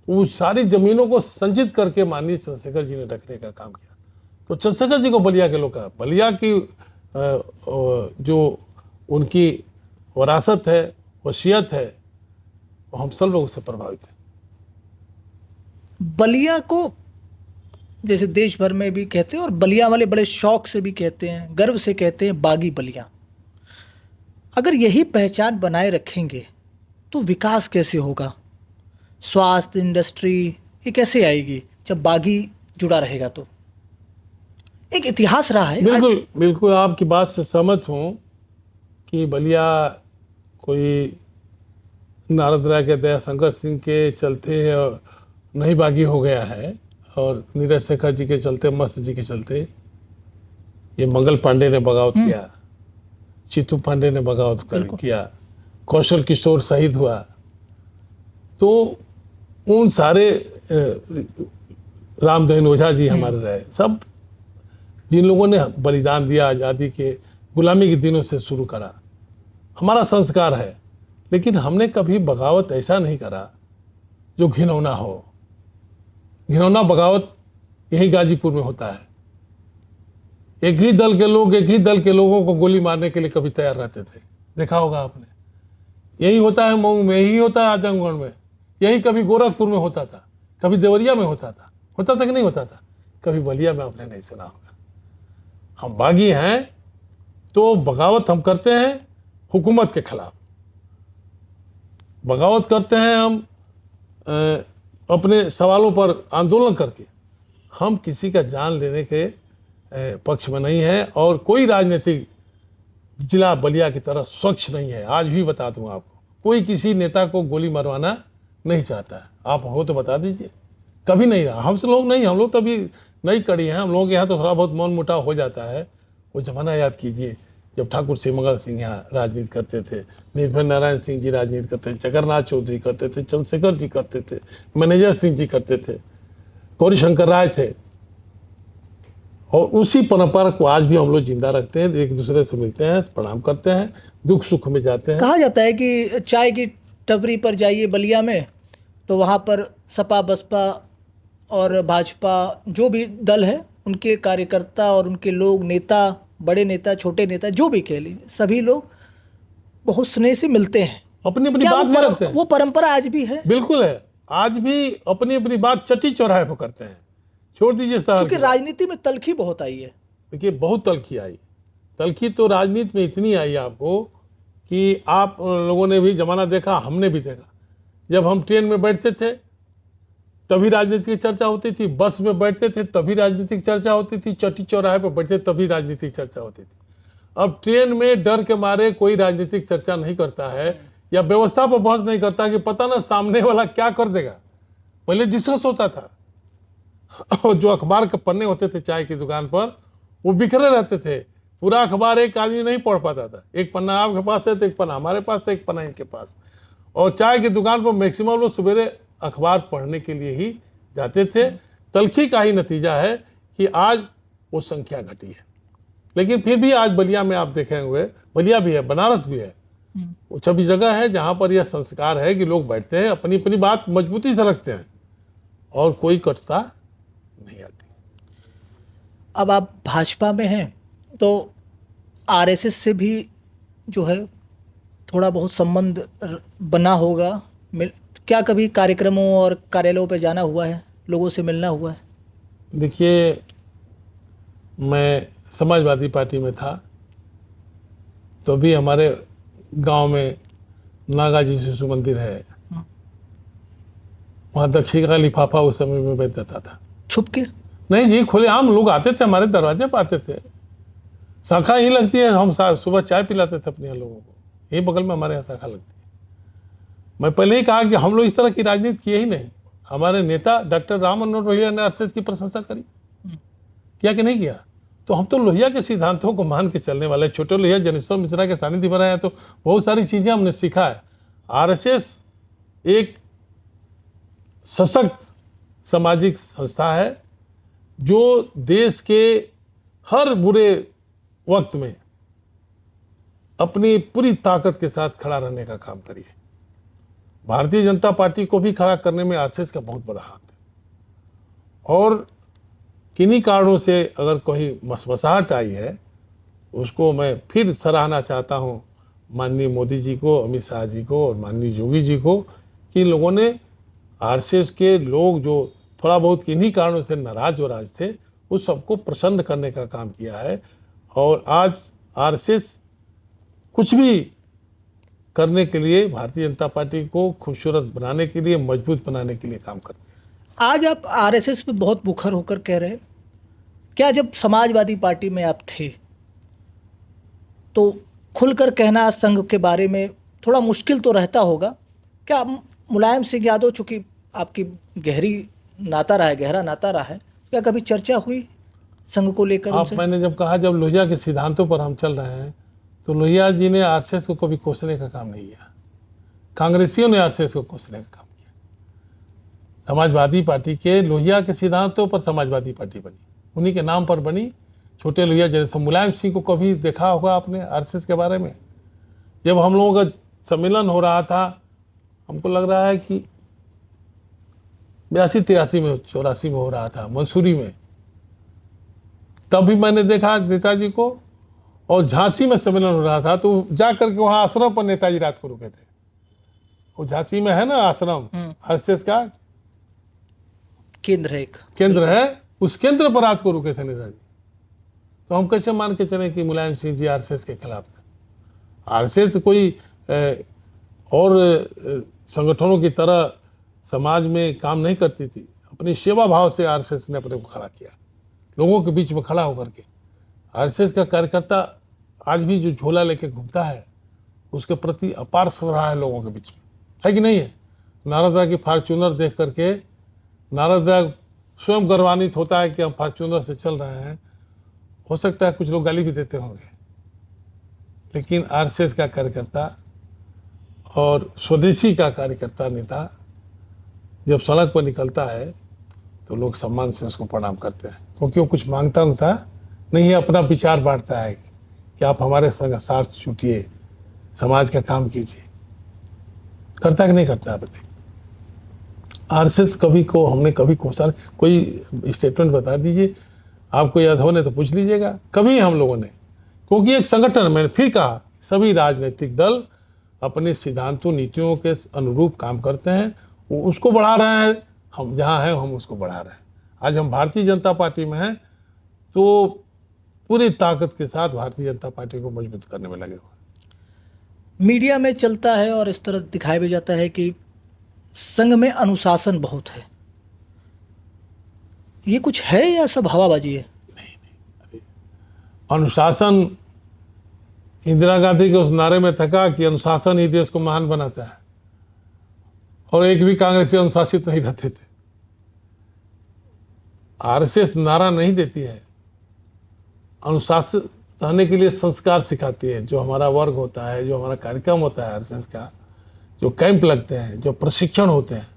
वो सारी ज़मीनों को संचित करके माननीय चंद्रशेखर जी ने रखने का काम किया। तो चंद्रशेखर जी को बलिया के लोग का, बलिया की जो उनकी वरासत है, वसीयत है, वो हम सब लोग उससे प्रभावित हैं। बलिया को जैसे देश भर में भी कहते हैं और बलिया वाले बड़े शौक से भी कहते हैं, गर्व से कहते हैं बागी बलिया। अगर यही पहचान बनाए रखेंगे तो विकास कैसे होगा? स्वास्थ्य, इंडस्ट्री, ये कैसे आएगी जब बागी जुड़ा रहेगा? तो एक इतिहास रहा है। बिल्कुल बिल्कुल आपकी बात से सहमत हूँ कि बलिया कोई नारद राय के, दयाशंकर सिंह के चलते नहीं बागी हो गया है, और नीरज शेखर जी के चलते, मस्त जी के चलते। ये मंगल पांडे ने बगावत किया, चित्तू पांडे ने बगावत किया, कौशल किशोर शहीद हुआ। तो उन सारे रामदहन ओझा जी हमारे रहे, सब जिन लोगों ने बलिदान दिया, आज़ादी के, गुलामी के दिनों से शुरू करा, हमारा संस्कार है। लेकिन हमने कभी बगावत ऐसा नहीं करा जो घिनौना हो। घिनौना बगावत यही गाजीपुर में होता है। एक ही दल के लोग एक ही दल के लोगों को गोली मारने के लिए कभी तैयार रहते थे, देखा होगा आपने। यही होता है मऊ में, यही होता है आजमगढ़ में, यही कभी गोरखपुर में होता था, कभी देवरिया में होता था कि नहीं होता था? कभी बलिया में आपने नहीं सुना होगा। हम बागी हैं तो बगावत हम करते हैं हुकूमत के खिलाफ, बगावत करते हैं हम अपने सवालों पर आंदोलन करके। हम किसी का जान लेने के पक्ष में नहीं है, और कोई राजनीतिक जिला बलिया की तरह स्वच्छ नहीं है। आज भी बता दूं आपको, कोई किसी नेता को गोली मरवाना नहीं चाहता है। आप हो तो बता दीजिए, कभी नहीं रहा। हमसे लोग नहीं, हम लोग तो अभी नई कड़ी हैं, हम लोगों के यहाँ तो थोड़ा बहुत मन मुटाव हो जाता है। वो जमाना याद कीजिए जब ठाकुर श्रीमंगल सिंह यहाँ राजनीति करते थे, निर्भय नारायण सिंह जी राजनीति करते थे, जगन्नाथ चौधरी करते थे, चंद्रशेखर जी करते थे, मैनेजर सिंह जी करते थे, गौरी शंकर राय थे। और उसी परंपरा को आज भी हम लोग जिंदा रखते हैं। एक दूसरे से मिलते हैं, प्रणाम करते हैं, दुख सुख में जाते हैं। कहा जाता है कि चाय की टपरी पर जाइए बलिया में, तो वहाँ पर सपा, बसपा और भाजपा जो भी दल है, उनके कार्यकर्ता और उनके लोग, नेता, बड़े नेता, छोटे नेता, जो भी कह लीजिए, सभी लोग बहुत स्नेह से मिलते हैं। अपनी अपनी क्या बात भी रखते हैं। वो परंपरा आज भी है? बिल्कुल है, आज भी अपनी अपनी बात चट्टी चौराहे पर करते हैं। छोड़ दीजिए शहर क्योंकि की। राजनीति में तलखी बहुत आई है। देखिए बहुत तलखी आई। तलखी तो राजनीति में इतनी आई आपको कि आप लोगों ने भी जमाना देखा, हमने भी देखा। जब हम ट्रेन में बैठते थे तभी राजनीतिक चर्चा होती थी, बस में बैठते थे तभी राजनीतिक चर्चा होती थी, चट्टी चौराहे पर बैठते तभी राजनीतिक चर्चा होती थी। अब ट्रेन में डर के मारे कोई राजनीतिक चर्चा नहीं करता है, या व्यवस्था पर बहस नहीं करता कि पता ना सामने वाला क्या कर देगा। पहले डिस्कस होता था, और जो अखबार के पन्ने होते थे चाय की दुकान पर, वो बिखरे रहते थे। पूरा अखबार एक आदमी नहीं पढ़ पाता था। एक पन्ना आपके पास है तो एक पन्ना हमारे पास है, एक पन्ना इनके पास। और चाय की दुकान पर मैक्सिमम लोग सवेरे अखबार पढ़ने के लिए ही जाते थे। तलखी का ही नतीजा है कि आज वो संख्या घटी है। लेकिन फिर भी आज बलिया में आप देखे हुए, बलिया भी है, बनारस भी है, वो सभी जगह है जहाँ पर यह संस्कार है कि लोग बैठते हैं, अपनी अपनी बात मजबूती से रखते हैं, और कोई कटुता नहीं आती। अब आप भाजपा में हैं तो आरएसएस से भी जो है थोड़ा बहुत संबंध बना होगा। क्या कभी कार्यक्रमों और कार्यालयों पे जाना हुआ है, लोगों से मिलना हुआ है? देखिए, मैं समाजवादी पार्टी में था तो भी हमारे गांव में नागा जी शिशु मंदिर है, वहाँ दक्षिण का लिफाफा उस समय में बेच देता था। छुप के? नहीं जी, खुलेआम लोग आते थे, हमारे दरवाजे पर आते थे। शाखा ही लगती है, हम सुबह चाय पिलाते थे अपने यहाँ लोगों को, यही बगल में हमारे यहाँ शाखा लगती है। मैं पहले ही कहा कि हम लोग इस तरह की राजनीति किए ही नहीं। हमारे नेता डॉक्टर राम मनोहर लोहिया ने आरएसएस की प्रशंसा करी, किया कि नहीं किया? तो हम तो लोहिया के सिद्धांतों को मान के चलने वाले। छोटे लोहिया जनेश्वर मिश्रा के सानिध्य में रहे हैं तो बहुत सारी चीजें हमने सीखा है। आरएसएस एक सशक्त सामाजिक संस्था है जो देश के हर बुरे वक्त में अपनी पूरी ताकत के साथ खड़ा रहने का काम करी है। भारतीय जनता पार्टी को भी खड़ा करने में आरएसएस का बहुत बड़ा हाथ है। और किन्हीं कारणों से अगर कोई मसमसाहट आई है, उसको मैं फिर सराहना चाहता हूँ माननीय मोदी जी को, अमित शाह जी को और माननीय योगी जी को, कि इन लोगों ने आरएसएस के लोग जो थोड़ा बहुत किन्हीं कारणों से नाराज हो राज थे, उस सबको प्रसन्न करने का काम किया है। और आज आरएसएस कुछ भी करने के लिए, भारतीय जनता पार्टी को खूबसूरत बनाने के लिए, मजबूत बनाने के लिए काम करती है। आज आप आरएसएस पे बहुत मुखर होकर कह रहे हैं, क्या जब समाजवादी पार्टी में आप थे तो खुलकर कहना संघ के बारे में थोड़ा मुश्किल तो रहता होगा? क्या मुलायम सिंह यादव, चूँकि आपकी गहरा नाता रहा है, क्या कभी चर्चा हुई संघ को लेकर उनसे? मैंने जब कहा, जब लोहिया के सिद्धांतों पर हम चल रहे हैं, तो लोहिया जी ने आरएसएस को कभी कोसने का काम नहीं किया। कांग्रेसियों ने आरएसएस को कोसने का काम किया। समाजवादी पार्टी के लोहिया के सिद्धांतों पर समाजवादी पार्टी बनी, उन्हीं के नाम पर बनी। छोटे लोहिया जैसे मुलायम सिंह को कभी देखा होगा आपने आरएसएस के बारे में? जब हम लोगों का सम्मेलन हो रहा था, हमको लग रहा है कि 82-83 में, 84 में हो रहा था, मंसूरी में, तब भी मैंने देखा नेताजी को। और झांसी में सम्मेलन हो रहा था तो जा करके वहाँ आश्रम पर नेताजी रात को रुके थे। वो झांसी में है ना आश्रम, आरएसएस का केंद्र है, एक केंद्र है, उस केंद्र पर रात को रुके थे नेताजी। तो हम कैसे मान के चले कि मुलायम सिंह जी आरएसएस के खिलाफ थे? आरएसएस कोई और संगठनों की तरह समाज में काम नहीं करती थी। अपनी सेवा भाव से आरएसएस ने अपने को खड़ा किया, लोगों के बीच में खड़ा होकर के। आरएसएस का कार्यकर्ता आज भी जो झोला लेके घूमता है, उसके प्रति अपार श्रद्धा है लोगों के बीच में, है कि नहीं है? नारदा की फॉर्च्यूनर देख करके नारदा स्वयं गर्वान्वित होता है कि हम फॉर्च्यूनर से चल रहे हैं। हो सकता है कुछ लोग गाली भी देते होंगे, लेकिन आरएसएस का कार्यकर्ता और स्वदेशी का कार्यकर्ता नेता जब सड़क पर निकलता है तो लोग सम्मान से उसको प्रणाम करते हैं, क्योंकि वो कुछ मांगता नहीं है, अपना विचार बांटता है कि आप हमारे संग साथ छूटिए, समाज का काम कीजिए। करता कि नहीं करता? आप बताइए। आरएसएस कभी को हमने कभी कोसा? कोई स्टेटमेंट बता दीजिए, आपको याद हो नहीं तो पूछ लीजिएगा। कभी हम लोगों ने, क्योंकि एक संगठन, मैंने फिर कहा, सभी राजनीतिक दल अपने सिद्धांतों नीतियों के अनुरूप काम करते हैं, वो उसको बढ़ा रहे हैं। हम जहाँ हैं हम उसको बढ़ा रहे हैं। आज हम भारतीय जनता पार्टी में हैं तो पूरी ताकत के साथ भारतीय जनता पार्टी को मजबूत करने में लगे हुए। मीडिया में चलता है और इस तरह दिखाया भी जाता है कि संघ में अनुशासन बहुत है, ये कुछ है या सब हवाबाजी है? नहीं, अनुशासन इंदिरा गांधी के उस नारे में था कि अनुशासन ही देश को महान बनाता है, और एक भी कांग्रेसी अनुशासित नहीं रहते थे। आरएसएस नारा नहीं देती है, अनुशासित रहने के लिए संस्कार सिखाती है। जो हमारा वर्ग होता है, जो हमारा कार्यक्रम होता है आरएसएस का, जो कैंप लगते हैं, जो प्रशिक्षण होते हैं,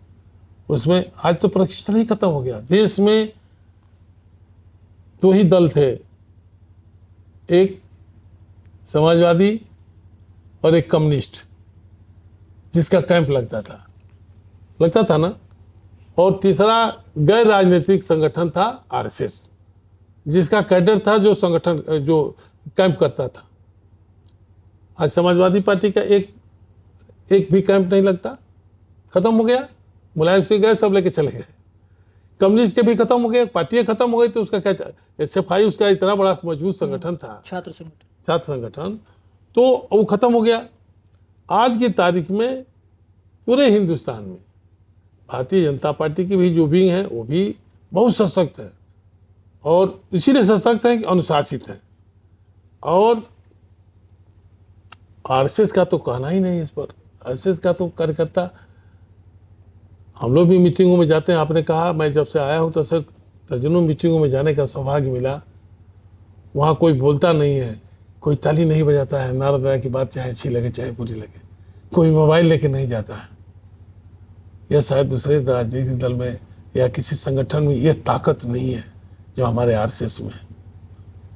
उसमें आज तो प्रशिक्षण ही खत्म हो गया। देश में 2 ही दल थे, एक समाजवादी और एक कम्युनिस्ट, जिसका कैंप लगता था ना, और तीसरा गैर राजनीतिक संगठन था आरएसएस, जिसका कैडर था, जो संगठन जो कैंप करता था। आज समाजवादी पार्टी का एक भी कैंप नहीं लगता, खत्म हो गया। मुलायम सिंह गए, सब लेके चले गए। कम्युनिस्ट के भी खत्म हो गए, पार्टियां खत्म हो गई, तो उसका क्या, SFI उसका इतना बड़ा मजबूत संगठन था, छात्र संगठन। छात्र संगठन, तो वो खत्म हो गया। आज की तारीख में पूरे हिंदुस्तान में भारतीय जनता पार्टी की भी जो विंग है वो भी बहुत सशक्त है, और इसीलिए सशक्त है कि अनुशासित है। और RSS का तो कहना ही नहीं इस पर। RSS का तो कार्यकर्ता, हम लोग भी मीटिंगों में जाते हैं, आपने कहा मैं जब से आया हूँ तो सर दर्जनों मीटिंगों में जाने का सौभाग्य मिला। वहाँ कोई बोलता नहीं है, कोई ताली नहीं बजाता है, नाराज की बात चाहे अच्छी लगे चाहे बुरी लगे, कोई मोबाइल लेके नहीं जाता है। यह शायद दूसरे राजनीतिक दल में या किसी संगठन में यह ताकत नहीं है जो हमारे RSS में।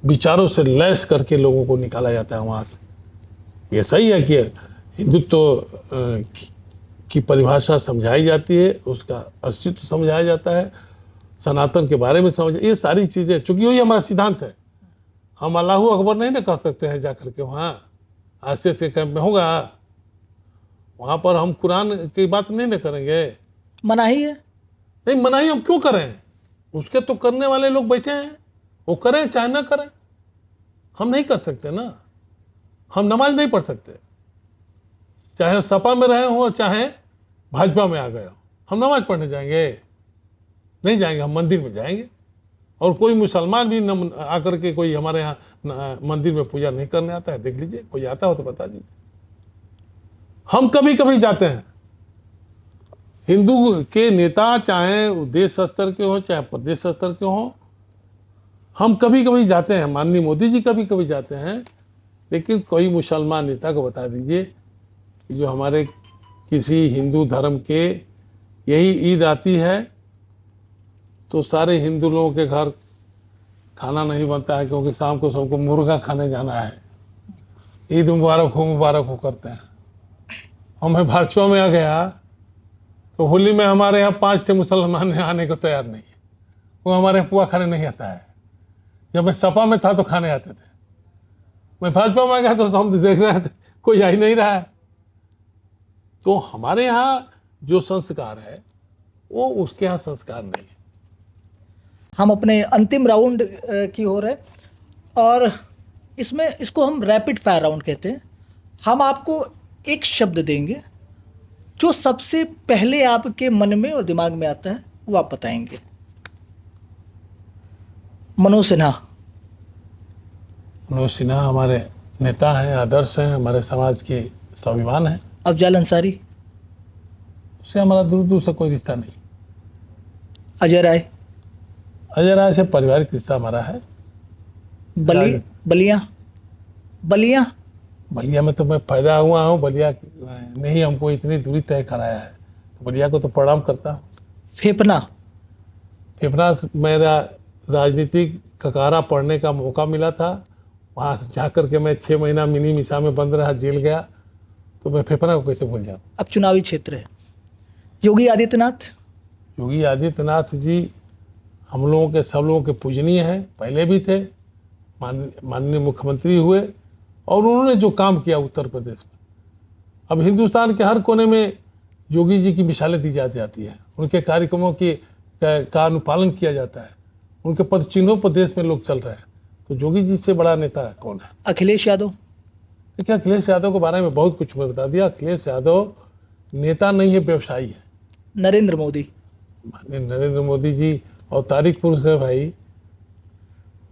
विचारों से लैस करके लोगों को निकाला जाता है वहाँ से। ये सही है कि हिंदुत्व की परिभाषा समझाई जाती है, उसका अस्तित्व समझाया जाता है, सनातन के बारे में समझ, ये सारी चीज़ें, चूँकि वही हमारा सिद्धांत है। हम अल्लाहू अकबर नहीं ना कह सकते हैं जाकर के वहाँ RSS के कैंप में होगा, वहाँ पर हम कुरान की बात नहीं ना करेंगे। मनाही है। नहीं, मनाही हम क्यों करें? उसके तो करने वाले लोग बैठे हैं, वो करें चाहे ना करें, हम नहीं कर सकते ना। हम नमाज नहीं पढ़ सकते, चाहे सपा में रहे हो चाहे भाजपा में आ गए हो, हम नमाज पढ़ने जाएंगे? नहीं जाएंगे, हम मंदिर में जाएंगे। और कोई मुसलमान भी न आकर के कोई हमारे यहाँ मंदिर में पूजा नहीं करने आता है, देख लीजिए, कोई आता हो तो बता दीजिए। हम कभी कभी जाते हैं, हिंदू के नेता चाहे देश स्तर के हो चाहे प्रदेश स्तर के हो, हम कभी कभी जाते हैं, माननीय मोदी जी कभी कभी जाते हैं। लेकिन कोई मुसलमान नेता को बता दीजिए कि जो हमारे किसी हिंदू धर्म के यही ईद आती है तो सारे हिंदू लोगों के घर खाना नहीं बनता है, क्योंकि शाम को सबको मुर्गा खाने जाना है, ईद मुबारक हो करते हैं। और मैं भाजपा में आ गया तो होली में हमारे यहाँ 5 मुसलमान आने को तैयार नहीं है, वो हमारे पुआ खाने नहीं आता है। जब मैं सपा में था तो खाने आते थे, मैं भाजपा में आ गया तो हम देख रहे थे कोई आ ही नहीं रहा है। तो हमारे यहाँ जो संस्कार है वो उसके यहाँ संस्कार नहीं है। हम अपने अंतिम राउंड की ओर है, और इसमें इसको हम रैपिड फायर राउंड कहते हैं। हम आपको एक शब्द देंगे, जो सबसे पहले आपके मन में और दिमाग में आता है वो आप बताएंगे। मनोज सिन्हा। मनोज सिन्हा हमारे नेता हैं, आदर्श हैं, हमारे समाज के स्वाभिमान हैं। अफजल अंसारी। उससे हमारा दूर दूर से कोई रिश्ता नहीं। अजय राय। अजय राय से पारिवारिक रिश्ता हमारा है। बलिया। बलिया में तो मैं पैदा हुआ हूँ, बलिया नहीं हमको इतनी दूरी तय कराया है, तो बलिया को तो प्रणाम करता हूँ। फेफना मेरा राजनीतिक ककारा पढ़ने का मौका मिला था, वहाँ से जा कर के मैं 6 महीना मिनी मिसा में बंद रहा, जेल गया, तो मैं फेफना को कैसे भूल जाऊँ। अब चुनावी क्षेत्र है। योगी आदित्यनाथ जी हम लोगों के, सब लोगों के पूजनीय हैं, पहले भी थे, माननीय मुख्यमंत्री हुए, और उन्होंने जो काम किया उत्तर प्रदेश में, अब हिंदुस्तान के हर कोने में योगी जी की मिसालें दी जाती है, उनके कार्यक्रमों का अनुपालन किया जाता है, उनके पद चिन्हों पर देश में लोग चल रहे हैं। तो योगी जी से बड़ा नेता कौन है? अखिलेश यादव। देखिए, अखिलेश यादव के बारे में बहुत कुछ मैं बता दिया। अखिलेश यादव नेता नहीं है, व्यवसायी है। नरेंद्र मोदी। माननीय नरेंद्र मोदी जी और तारीख पुरुष है भाई।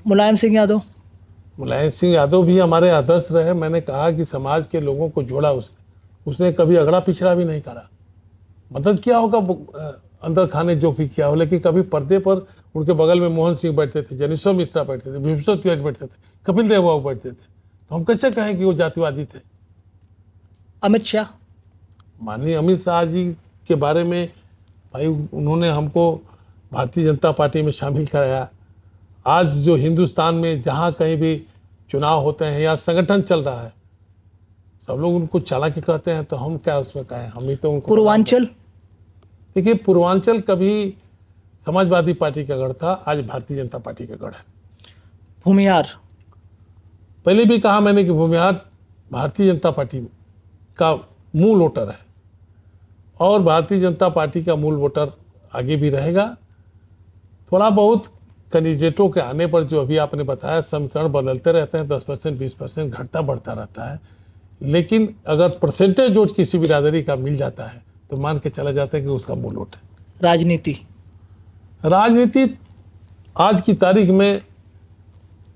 मुलायम सिंह यादव भी हमारे आदर्श रहे। मैंने कहा कि समाज के लोगों को जोड़ा उसने कभी अगड़ा पिछड़ा भी नहीं करा। मदद किया होगा अंदर खाने जो भी किया हो, लेकिन कभी पर्दे पर उनके बगल में मोहन सिंह बैठते थे, जनेश्वर मिश्रा बैठते थे, भीमसेन तिवारी बैठते थे, कपिल देव बाबू बैठते थे, तो हम कैसे कहें कि वो जातिवादी थे? अमित शाह। माननीय अमित शाह जी के बारे में भाई, उन्होंने हमको भारतीय जनता पार्टी में शामिल कराया। आज जो हिंदुस्तान में जहाँ कहीं भी चुनाव होते हैं या संगठन चल रहा है, सब लोग उनको चालाकी कहते हैं, तो हम क्या उसमें कहें? हम ही तो उनको। पूर्वांचल। देखिए, पूर्वांचल कभी समाजवादी पार्टी का गढ़ था, आज भारतीय जनता पार्टी का गढ़ है। भूमिहार। पहले भी कहा मैंने कि भूमिहार भारतीय जनता पार्टी का मूल वोटर है, और भारतीय जनता पार्टी का मूल वोटर आगे भी रहेगा। थोड़ा बहुत कैंडिडेटों के आने पर जो अभी आपने बताया समीकरण बदलते रहते हैं, 10% 20% घटता बढ़ता रहता है, लेकिन अगर परसेंटेज जो किसी बिरादरी का मिल जाता है तो मान के चला जाता है कि उसका मूल वोट है। राजनीति आज की तारीख में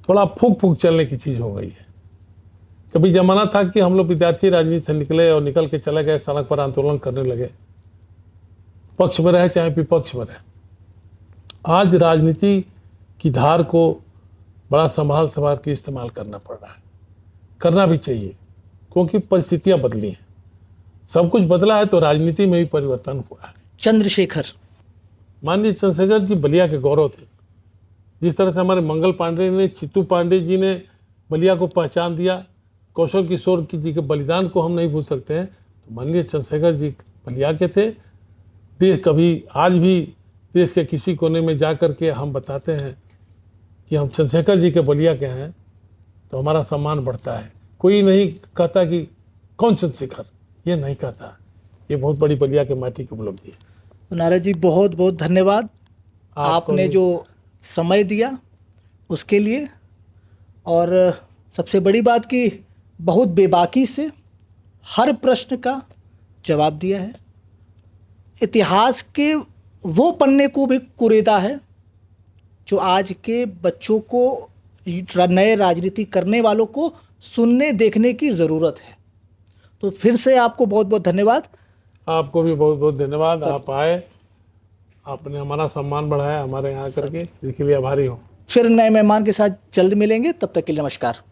थोड़ा फूक फूक चलने की चीज़ हो गई है। कभी जमाना था कि हम लोग विद्यार्थी राजनीति से निकले और निकल के चले गए, सड़क पर आंदोलन करने लगे, पक्ष में रहे चाहे विपक्ष में रहे। आज राजनीति की धार को बड़ा संभाल के इस्तेमाल करना पड़ रहा है, करना भी चाहिए, क्योंकि परिस्थितियां बदली हैं, सब कुछ बदला है तो राजनीति में भी परिवर्तन हुआ है। चंद्रशेखर, माननीय चंद्रशेखर जी बलिया के गौरव थे। जिस तरह से हमारे मंगल पांडे ने, चित्तू पांडे जी ने बलिया को पहचान दिया, कौशल किशोर जी के बलिदान को हम नहीं भूल सकते हैं, तो माननीय चंद्रशेखर जी बलिया के थे। देश कभी आज भी देश के किसी कोने में जा कर के हम बताते हैं कि हम चंद्रशेखर जी के बलिया के हैं तो हमारा सम्मान बढ़ता है। कोई नहीं कहता कि कौन चंद्रशेखर, ये नहीं कहता। ये बहुत बड़ी बलिया के माटी की उपलब्धि है। नारद जी बहुत बहुत धन्यवाद आपने भी। जो समय दिया उसके लिए, और सबसे बड़ी बात कि बहुत बेबाकी से हर प्रश्न का जवाब दिया है। इतिहास के वो पन्ने को भी कुरेदा है जो आज के बच्चों को, नए राजनीति करने वालों को सुनने देखने की ज़रूरत है। तो फिर से आपको बहुत बहुत धन्यवाद। आपको भी बहुत बहुत धन्यवाद। आप आए, आपने हमारा सम्मान बढ़ाया हमारे यहाँ करके, इसके लिए आभारी हूँ। फिर नए मेहमान के साथ जल्द मिलेंगे, तब तक के लिए नमस्कार।